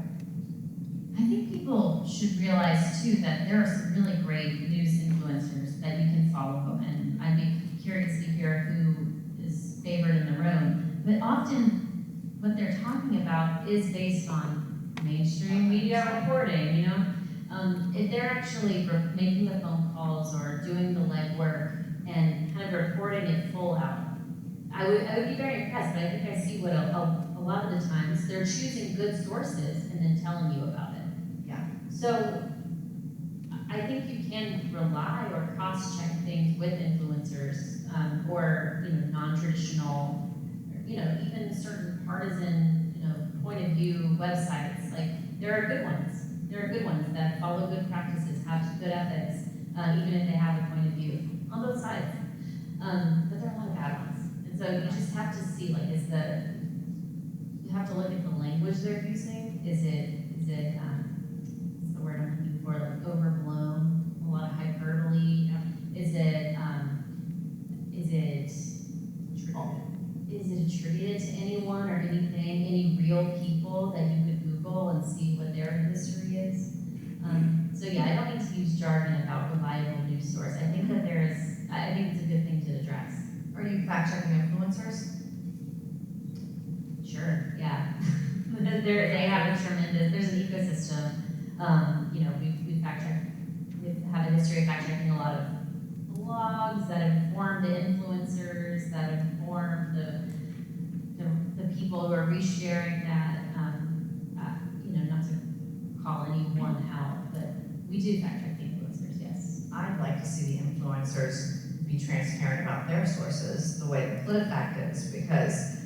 I think people should realize too that there are some really great news influencers that you can follow, and I'd be curious to hear who is favored in the room. But often what they're talking about is based on mainstream media reporting, if they're actually making the phone calls or doing the legwork and kind of reporting it full out, I would be very impressed. But I think I see what a lot of the times they're choosing good sources and then telling you about it. Yeah. So I think you can rely or cross-check things with influencers or non-traditional, even certain partisan point of view websites. There are good ones. There are good ones that follow good practices, have good ethics, even if they have a point of view on both sides. But there are a lot of bad ones, and so you just have to see you have to look at the language they're using. Is it what's the word I'm looking for? Overblown, a lot of hyperbole. Is it attributed to anyone or anything, any real people that you could Google and see what their history is? So yeah, I don't need to use jargon about reliable news source. I think it's a good thing to address. Are you fact-checking influencers? Sure, yeah. They have a tremendous, there's an ecosystem. We fact-check, we have a history of fact-checking a lot of blogs that inform the influencers, that inform the people who are resharing that, not to call anyone out, do fact check the influencers, yes. I'd like to see the influencers be transparent about their sources, the way the PolitiFact is, because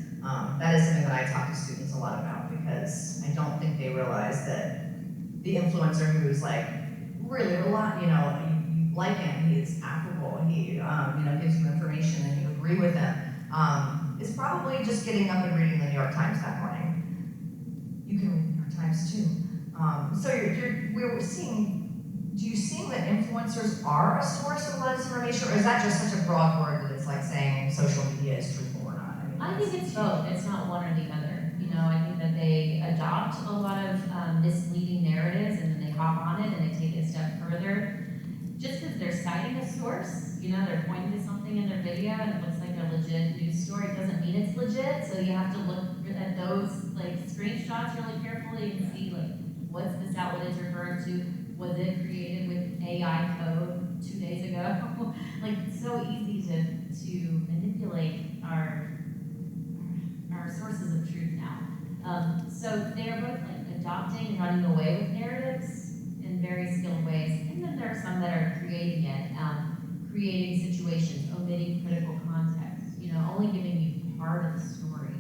that is something that I talk to students a lot about, because I don't think they realize that the influencer who's like really you like him, he's affable, he gives you information and you agree with him, is probably just getting up and reading the New York Times that morning. You can read the New York Times too. We're seeing. Do you see that influencers are a source of disinformation, or is that just such a broad word that it's like saying social media is truthful or not? I think it's both. It's not one or the other. I think that they adopt a lot of misleading narratives and then they hop on it and they take it a step further. Just because they're citing a source, they're pointing to something in their video and it looks like a legit news story, doesn't mean it's legit. So you have to look at those screenshots really carefully and see what's this outlet is referring to. Was it created with AI code 2 days ago? It's so easy to manipulate our sources of truth now. So they are both adopting and running away with narratives in very skilled ways. And then there are some that are creating it, creating situations, omitting critical context, only giving you part of the story.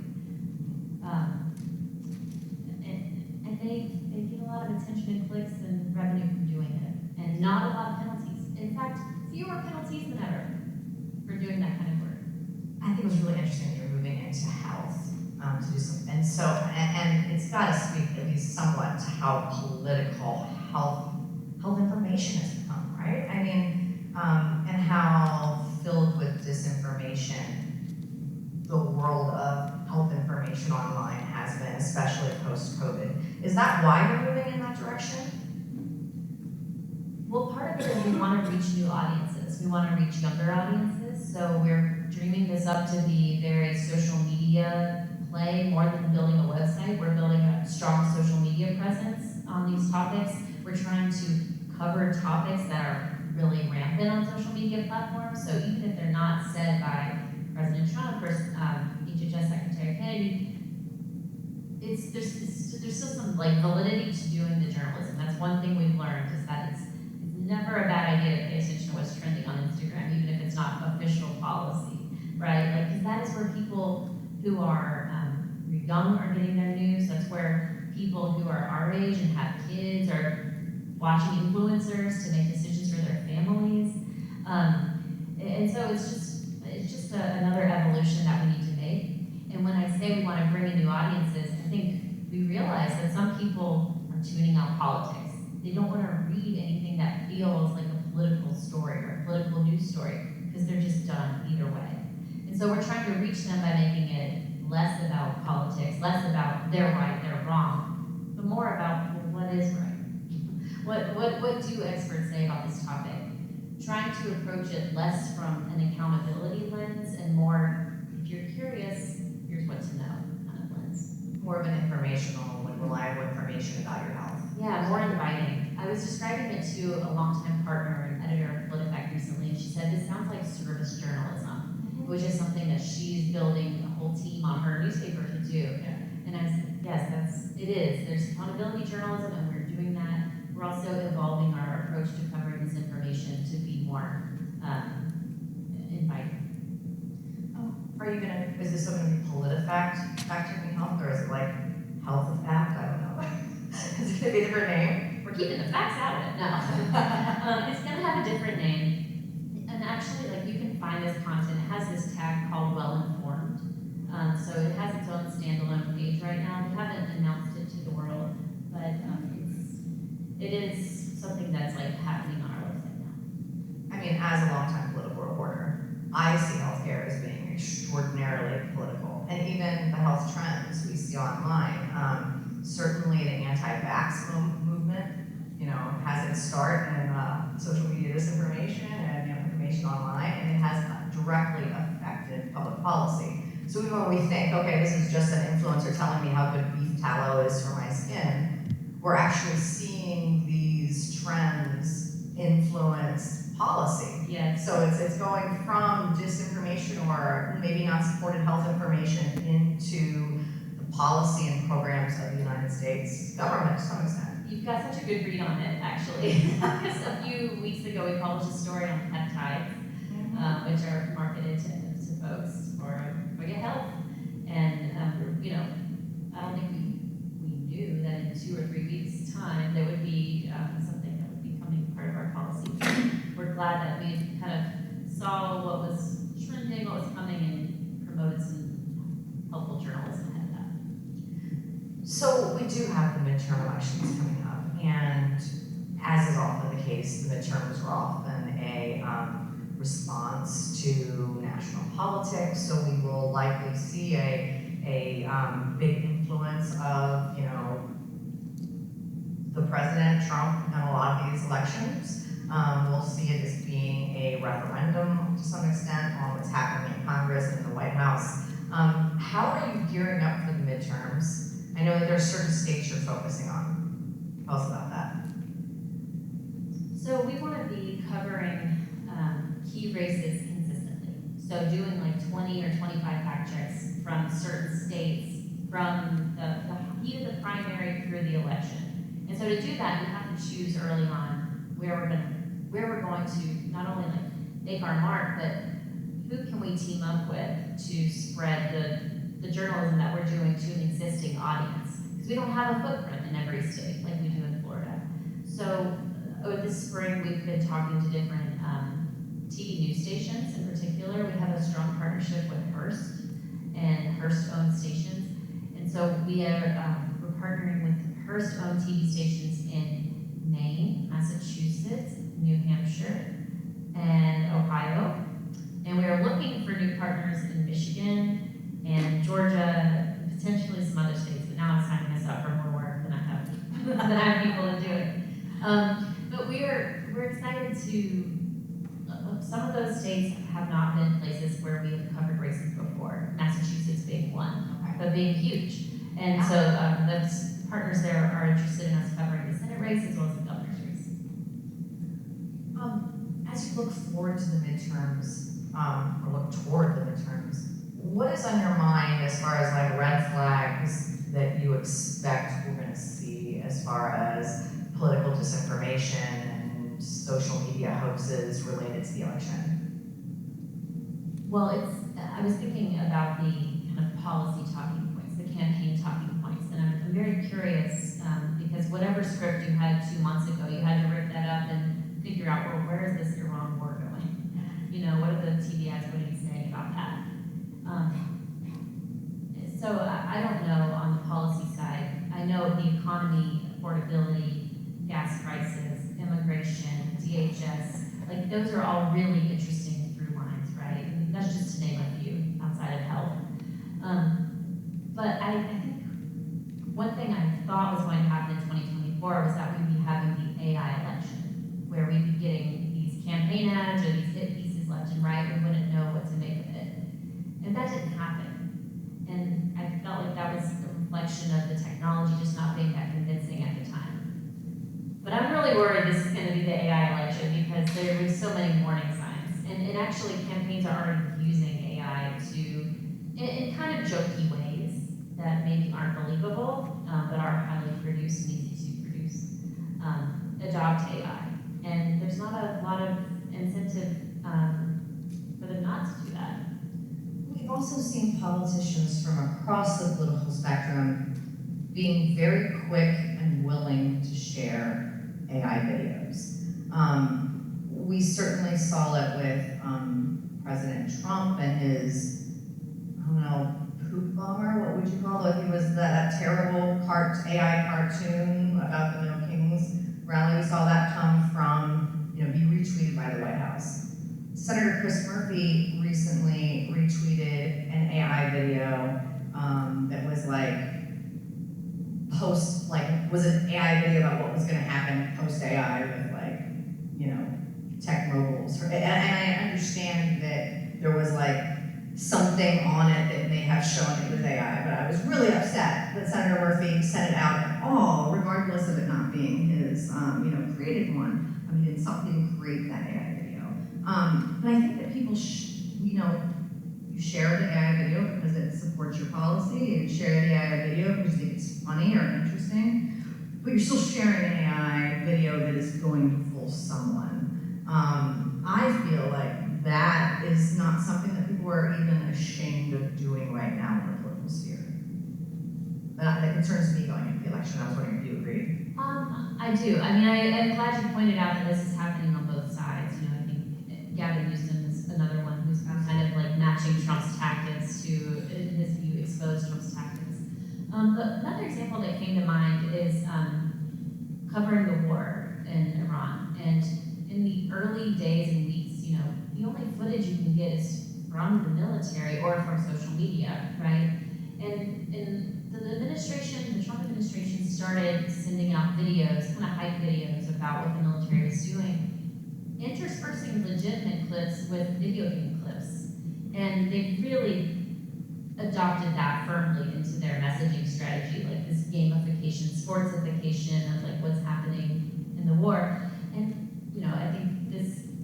And they get a lot of attention and clicks and revenue from doing it. And not a lot of penalties. In fact, fewer penalties than ever for doing that kind of work. I think it was really interesting that you're moving into health to do something. And so, and it's got to speak at least somewhat to how political health information has become, right? I mean, and how filled with disinformation the world of health information online has been, especially post-COVID. Is that why you're moving in that direction? Well, part of it is we want to reach new audiences. We want to reach younger audiences. So we're dreaming this up to be very social media play more than building a website. We're building a strong social media presence on these topics. We're trying to cover topics that are really rampant on social media platforms. So even if they're not said by President Trump or HHS Secretary Kennedy, there's still some validity to doing the journalism. That's one thing we've learned, is that it's never a bad idea to pay attention to what's trending on Instagram, even if it's not official policy, right? Because that is where people who are young are getting their news. That's where people who are our age and have kids are watching influencers to make decisions for their families. And so it's just another evolution that we need to make. And when I say we want to bring in new audiences, I think we realize that some people are tuning out politics. They don't want to read anything that feels like a political story or a political news story, because they're just done either way. And so we're trying to reach them by making it less about politics, less about they're right, they're wrong, but more about what is right. What do experts say about this topic? Trying to approach it less from an accountability lens and more, if you're curious, here's what to know kind of lens. More of an informational, reliable information about your health. Yeah, more inviting. I was describing it to a longtime partner and editor of PolitiFact recently, and she said, this sounds like service journalism, which is something that she's building a whole team on her newspaper to do. Yeah. And I said, yes, it is. There's accountability journalism, and we're doing that. We're also evolving our approach to covering this information to be more inviting. Is this going to be PolitiFact, fact-checking health, or is it like Health of Fact? I don't know. Is it going to be a different name? We're keeping the facts out of it. No. It's going to have a different name. And actually, you can find this content. It has this tag called Well Informed. So it has its own standalone page right now. We haven't announced it to the world, but it is something that's happening on our website now. I mean, as a longtime political reporter, I see healthcare as being extraordinarily political, and even the health trends we see online. Certainly, the anti-vax movement, has its start in social media disinformation and information online, and it has directly affected public policy. So even when we think, okay, this is just an influencer telling me how good beef tallow is for my skin, we're actually seeing these trends influence policy. Yes. So it's going from disinformation or maybe not supported health information into the policy and programs of the United States government to some extent. you've got such a good read on it, actually. Because a few weeks ago, we published a story on peptides, which are marketed to folks for get health. And, I don't think we knew that in 2 or 3 weeks' time, there would be something that would be becoming part of our policy. We're glad that we kind of saw what was trending, what was coming, and promoted some helpful journalism ahead of that. So we do have the midterm elections coming up, and as is often the case, the midterms are often a response to national politics, so we will likely see a big influence of, the President, Trump, in a lot of these elections. We'll see it as being a referendum to some extent on what's happening in Congress and in the White House. How are you gearing up for the midterms? I know that there are certain states you're focusing on. Tell us about that. So we want to be covering key races consistently. So doing like 20 or 25 fact checks from certain states, from the heat of the primary through the election. And so to do that, we have to choose early on where we're going to not only like make our mark, but who can we team up with to spread the journalism that we're doing to an existing audience? Because we don't have a footprint in every state like we do in Florida. So this spring we've been talking to different TV news stations in particular. We have a strong partnership with Hearst and Hearst-owned stations. And so we're partnering with Hearst-owned TV stations in Maine, Massachusetts, New Hampshire, and Ohio. And we are looking for new partners in Michigan and Georgia, and potentially some other states, but now I'm signing us up for more work than I have people to do it. But we're excited to, some of those states have not been places where we have covered races before, Massachusetts being one, but being huge. And so the partners there are interested in us covering the Senate race as well as the governor's race. As you look forward to the midterms, or look toward the midterms, what is on your mind as far as like red flags that you expect we're going to see as far as political disinformation and social media hoaxes related to the election? Well, I was thinking about the kind of policy talking points, the campaign talking points, and I'm very curious because whatever script you had 2 months ago, you had to rip that up and figure out, well, where is this Iran war going? What are the TV ads, what are you saying about that? So I don't know on the policy side. I know the economy, affordability, gas prices, immigration, DHS, like those are all really interesting through lines, right? And that's just to name a few outside of health. But I think one thing I thought was going to happen in 2024 was that we'd be having the AI election, where we'd be getting these campaign ads or these hit pieces left and right, we wouldn't know what to make of it. And that didn't happen. And I felt like that was a reflection of the technology just not being that convincing at the time. But I'm really worried this is going to be the AI election because there were so many warning signs. And actually campaigns are already using AI to, in kind of jokey ways that maybe aren't believable, but are highly produced and easy to produce, adopt AI. And there's not a lot of incentive for them not to do that. We've also seen politicians from across the political spectrum being very quick and willing to share AI videos. We certainly saw it with President Trump and his, poop bomber, what would you call it? He was that terrible AI cartoon about the No Kings rally. We saw that come from, be retweeted by the White House. Senator Chris Murphy recently retweeted an AI video that was was an AI video about what was going to happen post-AI with tech moguls. And I understand that there was something on it that may have shown it was AI, but I was really upset that Senator Murphy sent it out at all, regardless of it not being his, created one. I mean, he didn't create that AI video. But I think that people, you share the AI video because it supports your policy, you share the AI video because you think it's funny or interesting, but you're still sharing an AI video that is going to fool someone. I feel like that is not something that people are even ashamed of doing right now in the political sphere. That concerns me going into the election. I was wondering if you agree. I do. I mean, I'm glad you pointed out that this is happening on both sides. You know, I think Gavin Newsom is another one who's kind of like matching Trump's tactics to, in his view, expose Trump's tactics. But another example that came to mind is covering the war in Iran. And in the early days and weeks, you know, the only footage you can get is from the military or from social media, right? And the administration, the Trump administration started sending out videos, kind of hype videos about what the military was doing, interspersing legitimate clips with video game clips. And they really adopted that firmly into their messaging strategy, like this gamification, sportsification of like what's happening in the war. And, you know, I think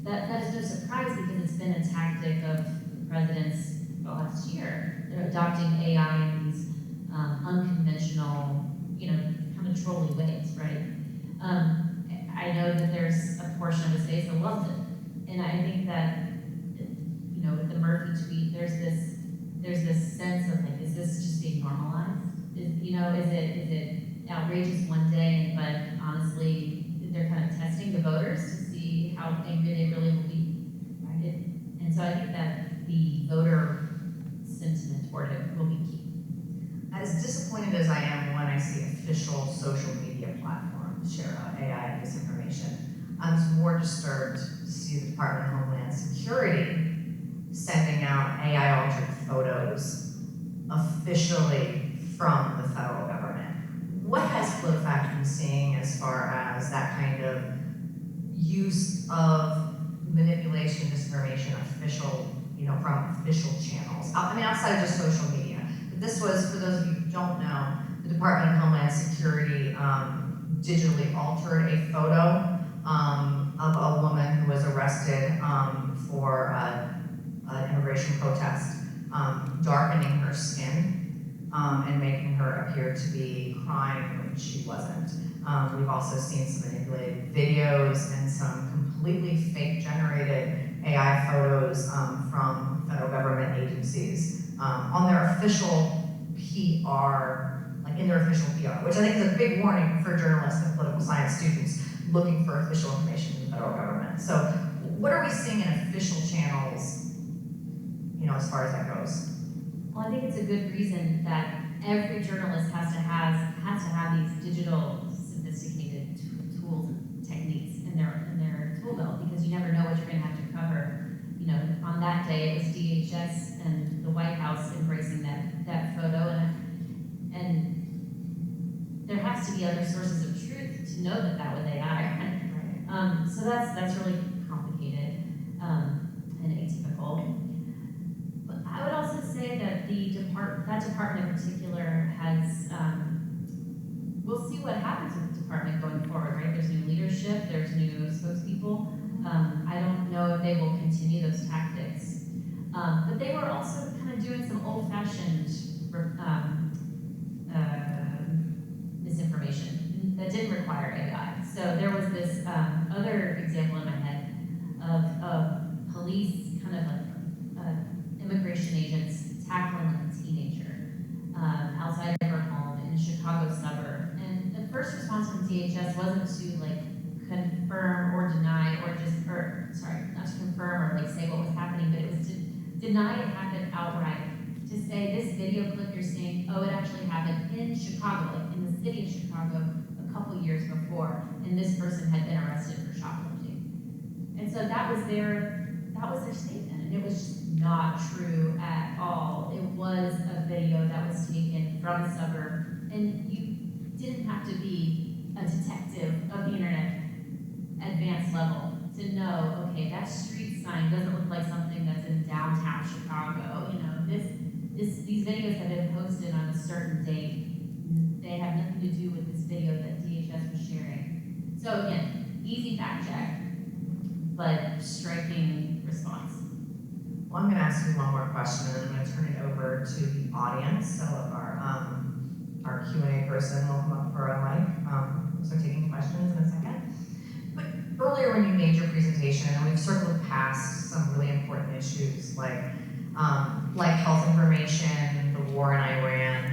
that is no surprise because it's been a tactic of the presidents the last year. They're adopting AI in these unconventional, you know, kind of trolly ways, right? I know that there's a portion of the states that loves it, and I think that, you know, with the Murphy tweet, there's this sense of like, is this just being normalized? Is it outrageous one day, but honestly, they're kind of testing the voters to see how angry they really will be, right? And so I think that the voter sentiment toward it will be key. As disappointed as I am when I see official social media platforms share AI and disinformation, I'm more disturbed to see the Department of Homeland Security sending out AI-altered photos officially from the federal government. What has PolitiFact been seeing as far as that kind of use of manipulation, disinformation, official, you know, from official channels? I mean, outside of just social media. But this was, for those of you who don't know, the Department of Homeland Security digitally altered a photo of a woman who was arrested for an immigration protest, darkening her skin and making her appear to be crying when she wasn't. We've also seen some manipulated videos and some completely fake generated AI photos from federal government agencies on their official PR, like in their official PR, which I think is a big warning for journalists and political science students looking for official information from the federal government. So what are we seeing in official channels, you know, as far as that goes? Well, I think it's a good reason that every journalist has to have these digital sophisticated tools and techniques in their tool belt, because you never know what you're going to have to cover. You know, on that day it was DHS and the White House embracing that photo, and there has to be other sources of truth to know that was AI. Right? So that's really complicated and atypical. I would also say that that department in particular has, we'll see what happens with the department going forward, right? There's new leadership, there's new spokespeople. I don't know if they will continue those tactics. But they were also kind of doing some old-fashioned misinformation that didn't require AI. So there was this other example in my head of police kind of like immigration agents tackling like a teenager outside of her home in a Chicago suburb. And the first response from DHS wasn't to like confirm or deny not to confirm or like say what was happening, but it was to deny it happened outright. To say this video clip you're seeing, oh, it actually happened in Chicago, like in the city of Chicago a couple years before, and this person had been arrested for shoplifting. And so that was their statement, and it was just not true at all. It was a video that was taken from a suburb, and you didn't have to be a detective of the internet advanced level to know, okay, that street sign doesn't look like something that's in downtown Chicago. You know, these videos have been posted on a certain date. They have nothing to do with this video that DHS was sharing. So again, easy fact check, but striking response. Well, I'm going to ask you one more question, and then I'm going to turn it over to the audience. So if our our Q&A person will come up for a mic. We'll start taking questions in a second. But earlier when you made your presentation, and we've circled past some really important issues like health information, the war in Iran.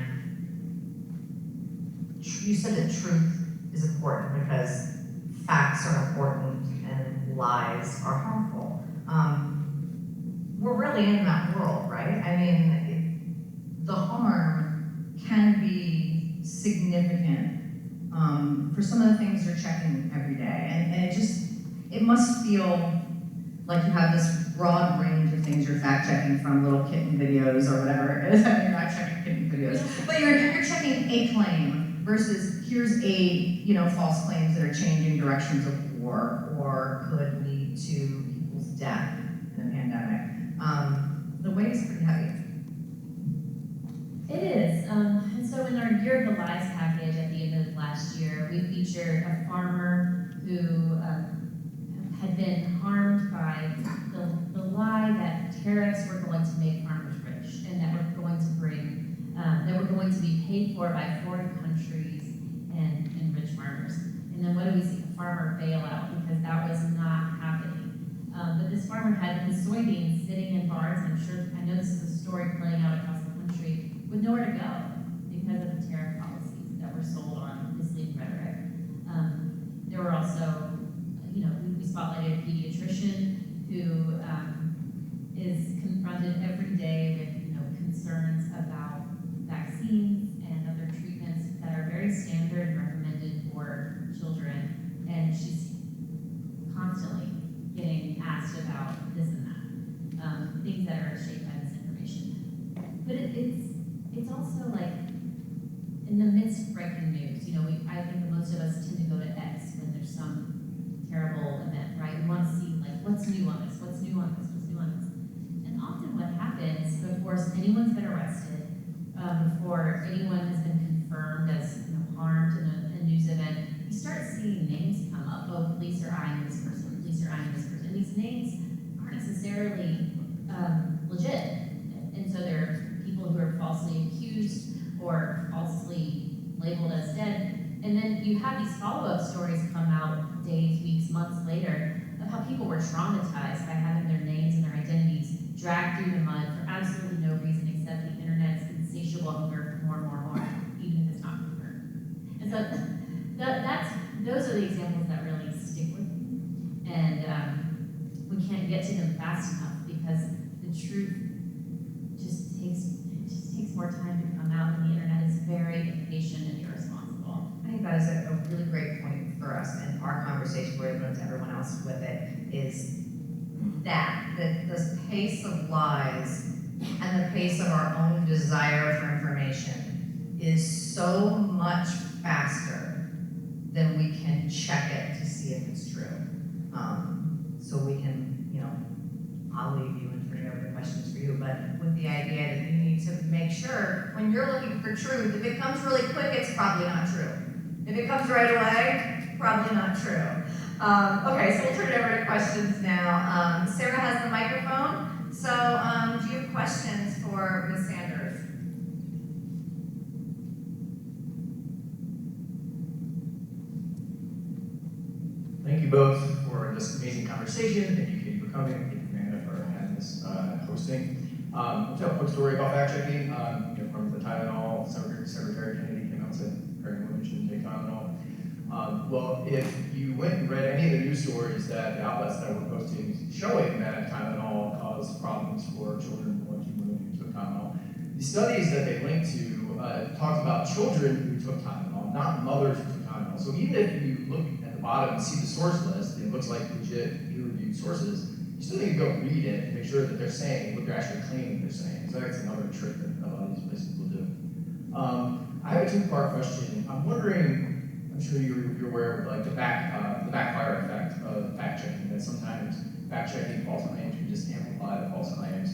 You said that truth is important because facts are important and lies are harmful. We're really in that world, right? I mean, the harm can be significant for some of the things you're checking every day. And it must feel like you have this broad range of things you're fact checking, from little kitten videos or whatever it is. I mean, you're not checking kitten videos, but you're checking a claim versus here's false claims that are changing directions of war or could lead to people's death in a pandemic. The weight is pretty heavy. It is. And so in our Year of the Lies package at the end of last year, we featured a farmer who had been harmed by the lie that tariffs were going to make farmers rich and that were going to be paid for by foreign countries and rich farmers. And then what do we see? The farmer bail out because that was not happening. But this farmer had his soybeans sitting in barns. I know this is a story playing out across the country with nowhere to go because of the tariff policies that were sold on misleading rhetoric. There were also, we spotlighted a pediatrician who is confronted every day with, concerns about vaccines and other treatments that are very standard and recommended for children, and she's constantly getting asked about this and that, things that are shaped by misinformation. But it's also like in the midst of breaking news, I think that most of us tend to go to X when there's some terrible event, right? We want to see what's new on this, what's new on this, what's new on this. And often what happens before anyone's been arrested, before anyone has been confirmed as harmed in a news event, you start seeing names come up. Oh, police are eyeing this person, police are eyeing this person. And these names aren't necessarily legit. And so there are people who are falsely accused or falsely labeled as dead. And then you have these follow-up stories come out days, weeks, months later of how people were traumatized by having their names and their identities dragged through the mud for absolutely no reason except the internet's insatiable hunger for more, even if it's not confirmed. And so those are the examples that really stick with me. And we can't get to them fast enough because the truth just takes more time to come out, and the internet is very impatient and irresponsible. I think that is a really great point for us, and our conversation we're going to everyone else with it is that the pace of lies and the pace of our own desire for information is so much faster than we can check it to see if it's true. So we can, I'll leave you and turn it over to questions for you, but with the idea that you need to make sure when you're looking for truth, if it comes really quick, it's probably not true. If it comes right away, probably not true. Okay, so we'll turn it over to questions now. Sarah has the microphone, so do you have questions for Ms. Sanders? Thank you both for this amazing conversation. Thank you, Katie, for coming. Thank you, Amanda, for having this hosting. I'll tell a quick story about fact checking. From the Tylenol, Secretary Kennedy came out and said pregnant women shouldn't take Tylenol. Well, if you went and read any of the news stories that the outlets that were posting showing that Tylenol caused problems for children born to women who took Tylenol, the studies that they linked to talked about children who took Tylenol, not mothers who took Tylenol. So even if you look at the bottom and see the source list, it looks like legit peer-reviewed sources, you still need to go read it and make sure that they're saying what they're actually claiming they're saying. So that's another trick that a lot of these places will do. I have a two-part question. I'm wondering, I'm sure you're aware of the backfire effect of fact checking, that sometimes fact checking false claims can just amplify the false claims.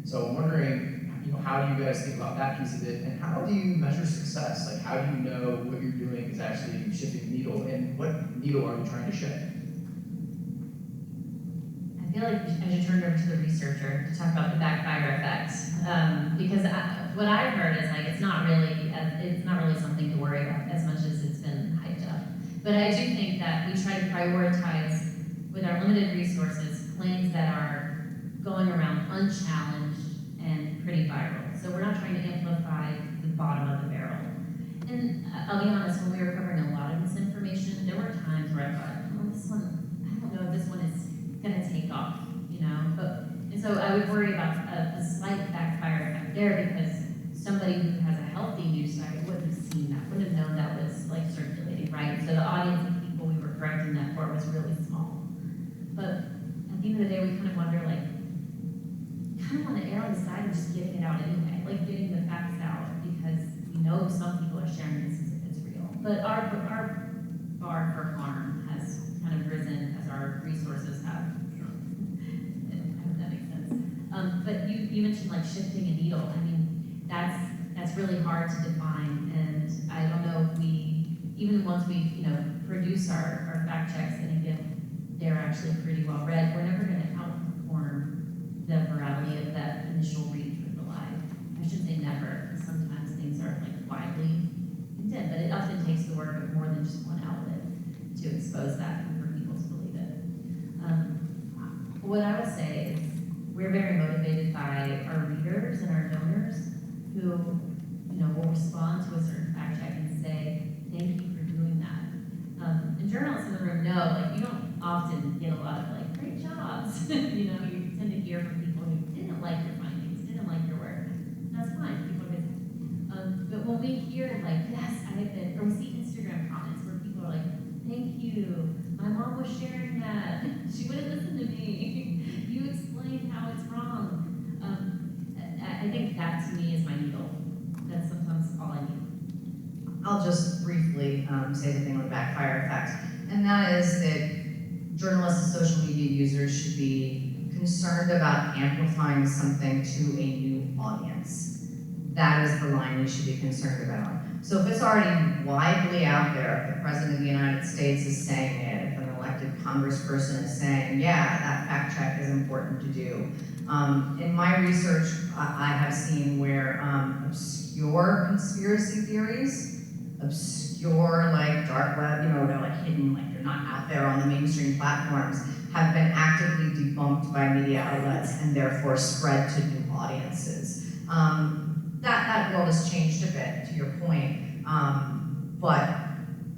So I'm wondering, how do you guys think about that piece of it, and how do you measure success? Like, how do you know what you're doing is actually shifting the needle, and what needle are you trying to shift? I I feel like I should turn over to the researcher to talk about the backfire effect, because what I've heard is like it's not really something to worry about as much as it's been hyped up. But I do think that we try to prioritize with our limited resources claims that are going around unchallenged and pretty viral. So we're not trying to amplify the bottom of the barrel. And I'll be honest, when we were covering a lot of misinformation, there were times where I thought, oh, this one, I don't know if this one is gonna take off, you know? And so I would worry about a slight backfire effect there because somebody who has a healthy news site wouldn't have seen that, wouldn't have known that was like circulating, right? So the audience of people we were correcting that for was really small. But at the end of the day, we kind of wonder, like, kind of want to err on the side of just getting it out anyway, like getting the facts out, because we know some people are sharing this as if it's real. But our bar for harm has kind of risen as our resources have. I hope that makes sense. But you mentioned like shifting a needle. I mean, that's really hard to define, and I don't know if even once we produce our fact checks, and again, they're actually pretty well read, we're never going to outperform the virality of that initial read with the lie. I should say never, because sometimes things are like widely condemned, but it often takes the work of more than just one outlet to expose that and for people to believe it. What I would say is we're very motivated by our readers and our donors who will respond to a certain fact check and say, thank you for doing that. And journalists in the room know, like, you don't often get a lot of like, great jobs. You tend to hear from people who didn't like your findings, didn't like your work. And that's fine, people are busy. But when we hear like, yes, I have been, or we see Instagram comments where people are like, thank you, my mom was sharing that, she wouldn't listen to me, you explained how it's wrong. I think that to me is my needle. That's sometimes all I need. I'll just briefly say the thing on the backfire effect, and that is that journalists and social media users should be concerned about amplifying something to a new audience. That is the line we should be concerned about. So if it's already widely out there, if the President of the United States is saying it, if an elected congressperson is saying, yeah, that fact check is important to do. In my research, I have seen where obscure conspiracy theories, obscure like dark web, they're like hidden, like they're not out there on the mainstream platforms, have been actively debunked by media outlets and therefore spread to new audiences. That world has changed a bit, to your point, but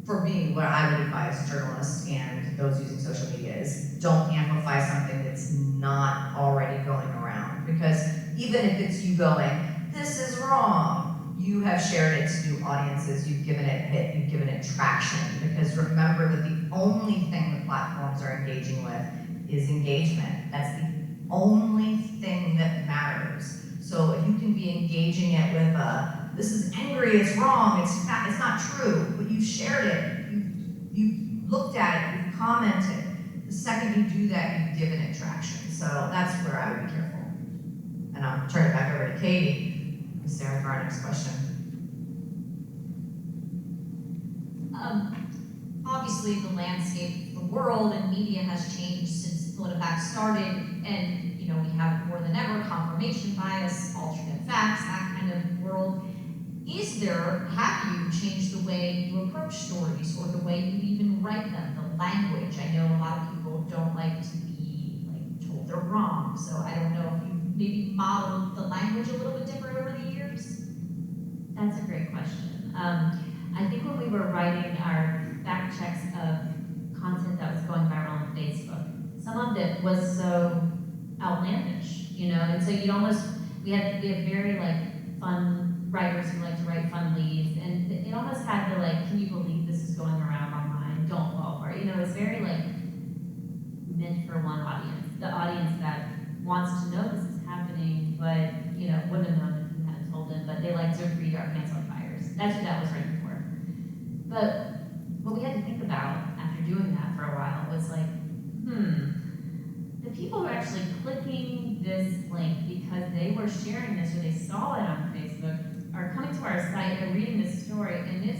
for me, what I would advise journalists and those using social media is don't amplify something that's not already going around, because even if it's you going, this is wrong, you have shared it to new audiences, you've given it a hit, you've given it traction, because remember that the only thing the platforms are engaging with is engagement. That's the only thing that matters. So if you can be engaging it with this is angry, it's wrong, it's not true, but you shared it, you looked at it, you commented. The second you do that, you've given it traction. So that's where I would be careful. And I'll turn it back over to Katie, Sarah, for our next question. Obviously, the landscape, the world, and media has changed since PolitiFact started, and we have more than ever confirmation bias, alternate facts, that kind of world. Have you changed the way you approach stories or the way you even write them, the language? I know a lot of people don't like to be told they're wrong, so I don't know if you maybe modeled the language a little bit different over the years? That's a great question. I think when we were writing our fact checks of content that was going viral on Facebook, some of it was so outlandish, and so we had very fun writers who like to write fun leads, and it almost had the can you believe this is going around online? Don't fall for it. It's very meant for one audience, the audience that wants to know this is happening, but wouldn't have known if you hadn't told them, but they like to read our pants on fires. That's what that was written for. But what we had to think about after doing that for a while was the people who are actually clicking this link because they were sharing this or they saw it on Facebook are coming to our site and reading this story, and it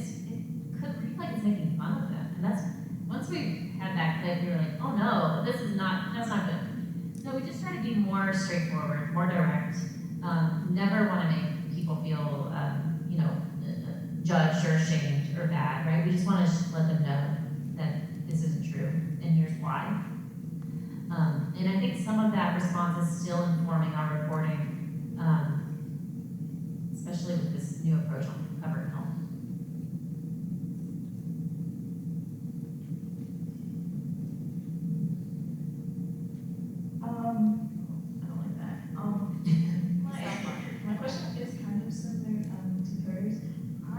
could read like it's making fun of them. And that's, once we had that click, we were like, oh no, that's not good. we just try to be more straightforward, more direct. Never want to make people feel, judged or ashamed or bad, right? We just want to let them know that this isn't true, and here's why. And I think some of that response is still informing our reporting, especially with this new approach on covered film. I don't like that. My question is kind of similar to hers. I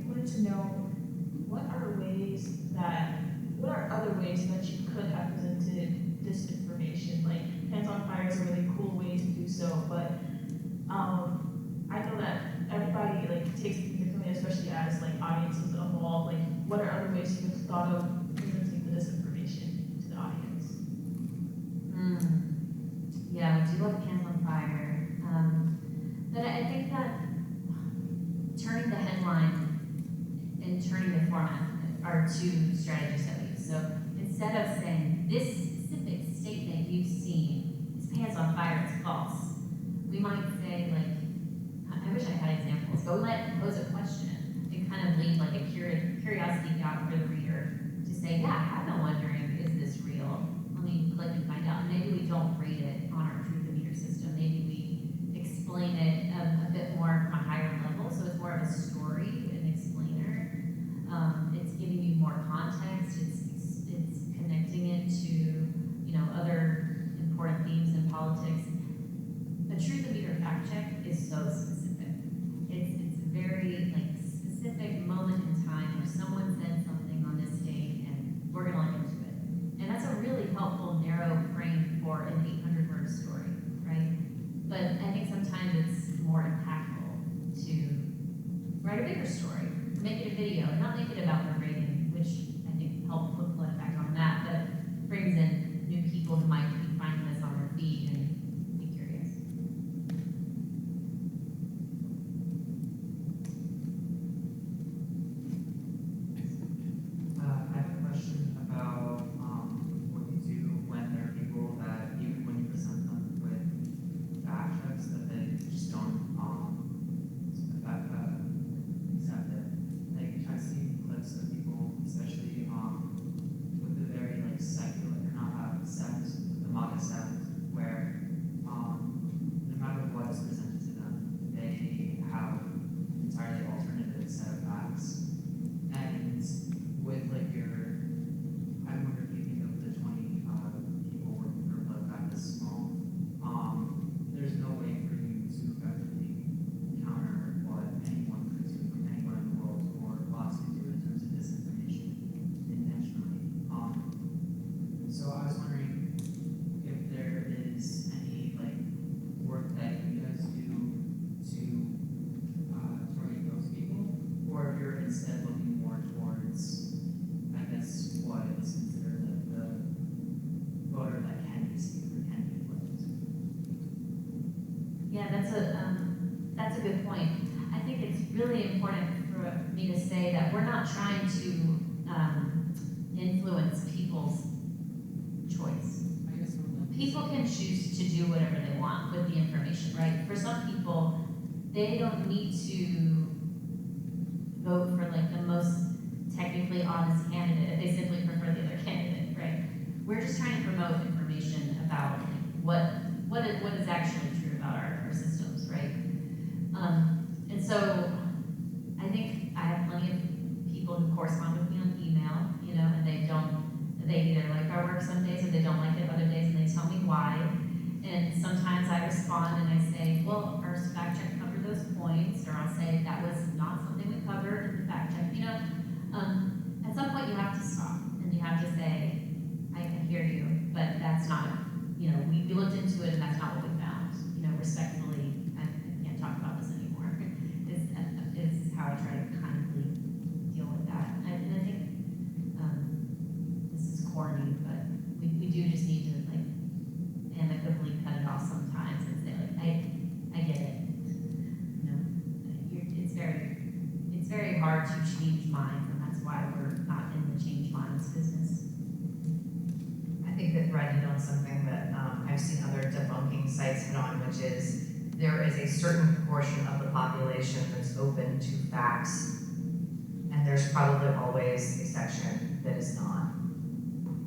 wanted to know what are other ways that you could have presented disinformation? Like Hands on Fire is a really cool way to do so, but I know that everybody takes things differently, especially as audiences evolve. What are other ways you have thought of presenting the disinformation to the audience? Yeah, we do love Hands on Fire. But I think that turning the headline and turning the format are two strategies that we use. So instead of saying this specific statement you've seen is Hands on Fire, it's false, we might say I wish I had examples, but we might pose a question and kind of leave a curiosity out for the reader to say, yeah, I've been wondering, is this real? Let me click and find out. And maybe we don't rate it on our truth meter system. Maybe we explain it a bit more from a higher level, so it's more of a story, an explainer. It's giving you more context. It's connecting it to other important themes in politics. A truth meter fact check is so specific. It's a very specific moment in time where someone said something on this date, and we're gonna look into it. And that's a really helpful narrow frame for an 800-word story, right? But I think sometimes it's more impactful to write a bigger story, make it a video, and not make it about the rating, which I think helped put PolitiFact on the map, but brings in new people who might be finding this on their feed and be curious. I have a question about what you do when there are people that, even when you present them with fact checks, that they just don't accept it. I've seen clips of people, especially with the very secular, not sect, the MAGA sect, where no matter what is presented to them, they have an entirely alternative set of facts. And with I wonder if you think of the 20 people working for PolitiFact this small, there's no way for you to effectively counter what anyone could do from anywhere in the world or bots could do in terms of disinformation intentionally. So I was wondering if there is any work that you guys do to target those people, or if you're instead looking more towards, I guess, what is considered the voter that can be seen or can be flipped. Yeah, that's a good point. I think it's really important for me to say that we're not trying to influence people's choice. People can choose to do whatever they want with the information, right? For some people, they don't need to vote for the most technically honest candidate if they simply prefer the other candidate, right? We're just trying to promote information about what is actually true about our systems, right? And so I think I have plenty of people who correspond with me on email, and they either like our work some days or they don't like it other days, and they tell me why. And sometimes I respond and I say, well, our fact check covered those points, or I'll say that was not something we covered in the fact check. At some point you have to stop and you have to say, I hear you, but that's not, we looked into it and that's not what we found. Respectfully, I can't talk about this anymore, is how I try to kindly deal with that. And I think this is corny, but we do just need to amicably cut it off sometimes and say I get it. It's very hard to change minds, and that's why we're not in the change minds business. I think that writing on on something that I've seen other debunking sites hit on, which is there is a certain proportion of the population that's open to facts, and there's probably always a section that is not.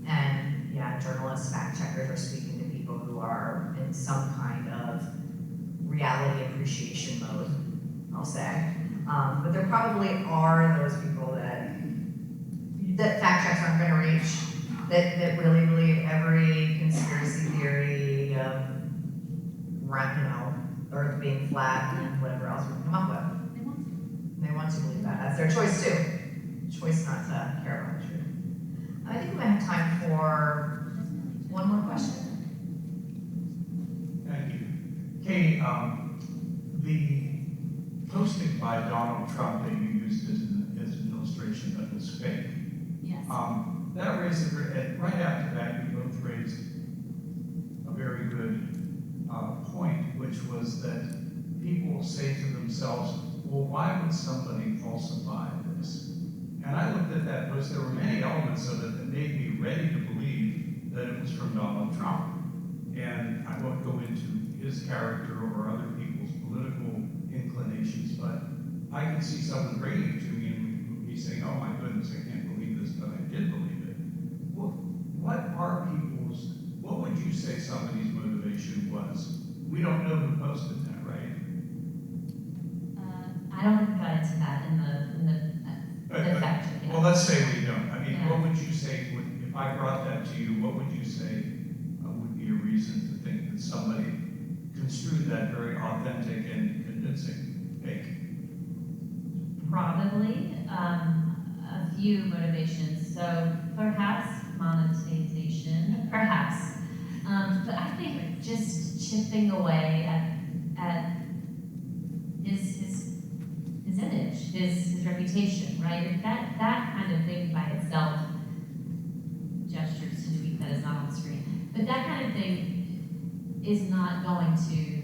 And yeah, journalists, fact checkers are speaking to people who are in some kind of reality appreciation mode, I'll say. But there probably are those people that fact checks aren't going to reach, that really believe every conspiracy theory of, Earth being flat and whatever else we can come up with. They want to. They want to believe that. That's their choice too. Choice not to care about the truth. I think we might have time for one more question. Thank you. Katie, the posting by Donald Trump that you used as an illustration that was fake, Yes. that raised, right after that, you both raised a very good point, which was that people say to themselves, well, why would somebody falsify this? And I looked at that post, there were many elements of it that made me ready to believe that it was from Donald Trump. And I won't go into his character or other people's political inclinations, but I could see someone bringing it to me and me saying, oh my goodness, I can't believe this, but I did believe it. What would you say somebody's motivation was? We don't know who posted that, right? I don't think we got into that in the fact check. Well, let's say we don't. I mean, Yeah. what would you say, if I brought that to you, what would you say would be a reason to think that somebody construed that very authentic and convincing fake? Probably a few motivations. So perhaps monetization, perhaps. But I think just chipping away at his image, his reputation, right? That kind of thing by itself, gestures to tweet that is not on the screen, but that kind of thing is not going to,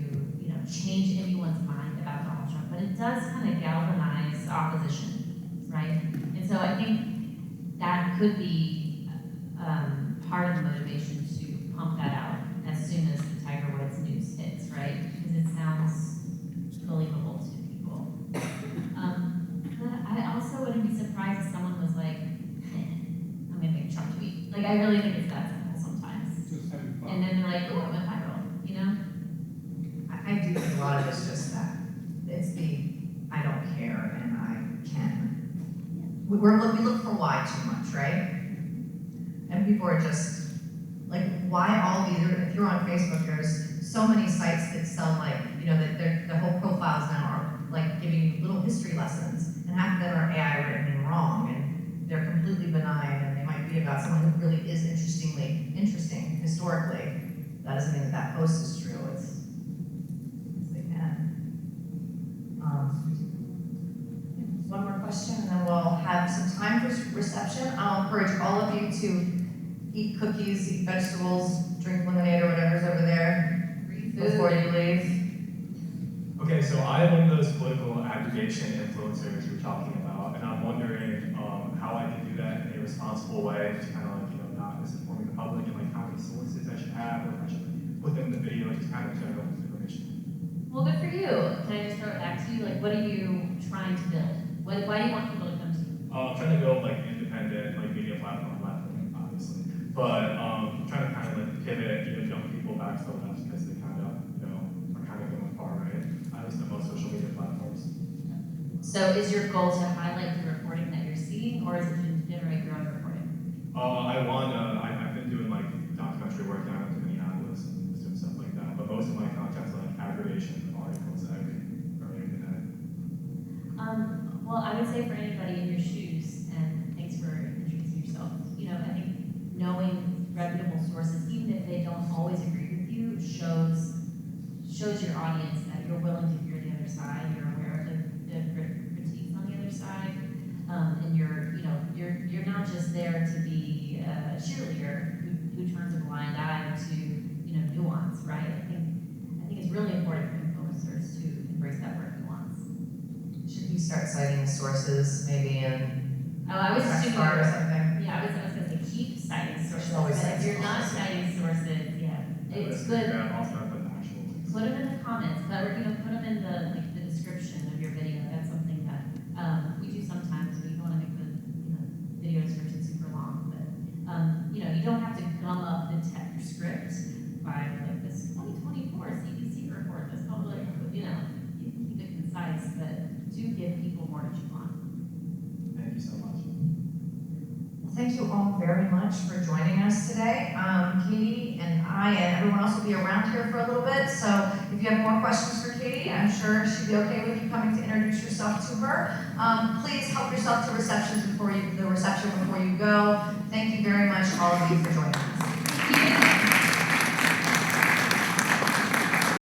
change anyone's mind about Donald Trump, but it does kind of galvanize opposition, right? And so I think that could be part of the motivation to pump that out as soon as the Tiger Woods news hits, right? Because it sounds believable to people. But I also wouldn't be surprised if someone was like, I'm gonna make a Trump tweet. Like, I really think it's that simple sometimes. Just having fun. And then they're like, oh, it went viral, I do think a lot of it's just that. It's the I don't care and I can. We look for why too much, right? And people are just like, why all these? If you're on Facebook, there's so many sites that sell that the whole profiles now are like giving you little history lessons, and half of them are AI written and wrong, and they're completely benign, and they might be about someone who really is interesting historically. That doesn't mean that post is true. It's they can. One more question, and then we'll have some time for reception. I'll encourage all of you to eat cookies, eat vegetables, drink lemonade or whatever's over there before you leave. Okay, so I'm one of those political aggregation influencers you're talking about, and I'm wondering how I can do that in a responsible way, just kind of not misinforming the public, and how many sources I should have, or if I should put them in the video, just kind of general information. Well, good for you. Can I just throw it back to you? Like, what are you trying to build? Why do you want people to come to you? I'm trying to build independent media platform, obviously, but trying to kind of pivot young people back to the left because they kind of are kind of going far right, at least on most social media platforms. So is your goal to highlight the reporting that you're seeing, or is it to generate your own reporting? I've been doing documentary work down in Minneapolis and doing stuff like that, but most of my content's aggregation articles that I read from the internet. Well, I would say for anybody in your shoes, and thanks for introducing yourself, I think knowing reputable sources, even if they don't always agree with you, shows your audience that you're willing to hear the other side, you're aware of the critiques on the other side, and you're not just there to be a cheerleader who turns a blind eye to nuance, right? I think it's really important for influencers to embrace that word nuance. Should you start citing the sources maybe in Oh, I was press assuming bar or something? Yeah, I was gonna say keep citing sources, always but if cites you're not sources. citing sources, yeah, it's good. Also, but the actual. Put them in the comments, but, put them in the description of your video, that's something that, we do sometimes, we don't wanna make the, video description super long, but, you don't have to gum up the tech script by like this 2024 CDC report that's public, you can keep it concise, but do give people more to chew on. Thank you so much. Well, thank you all very much for joining us today. Katie and I and everyone else will be around here for a little bit, so if you have more questions for Katie, I'm sure she'd be okay with you coming to introduce yourself to her. Please help yourself to the reception before you go. Thank you very much, all of you, for joining us.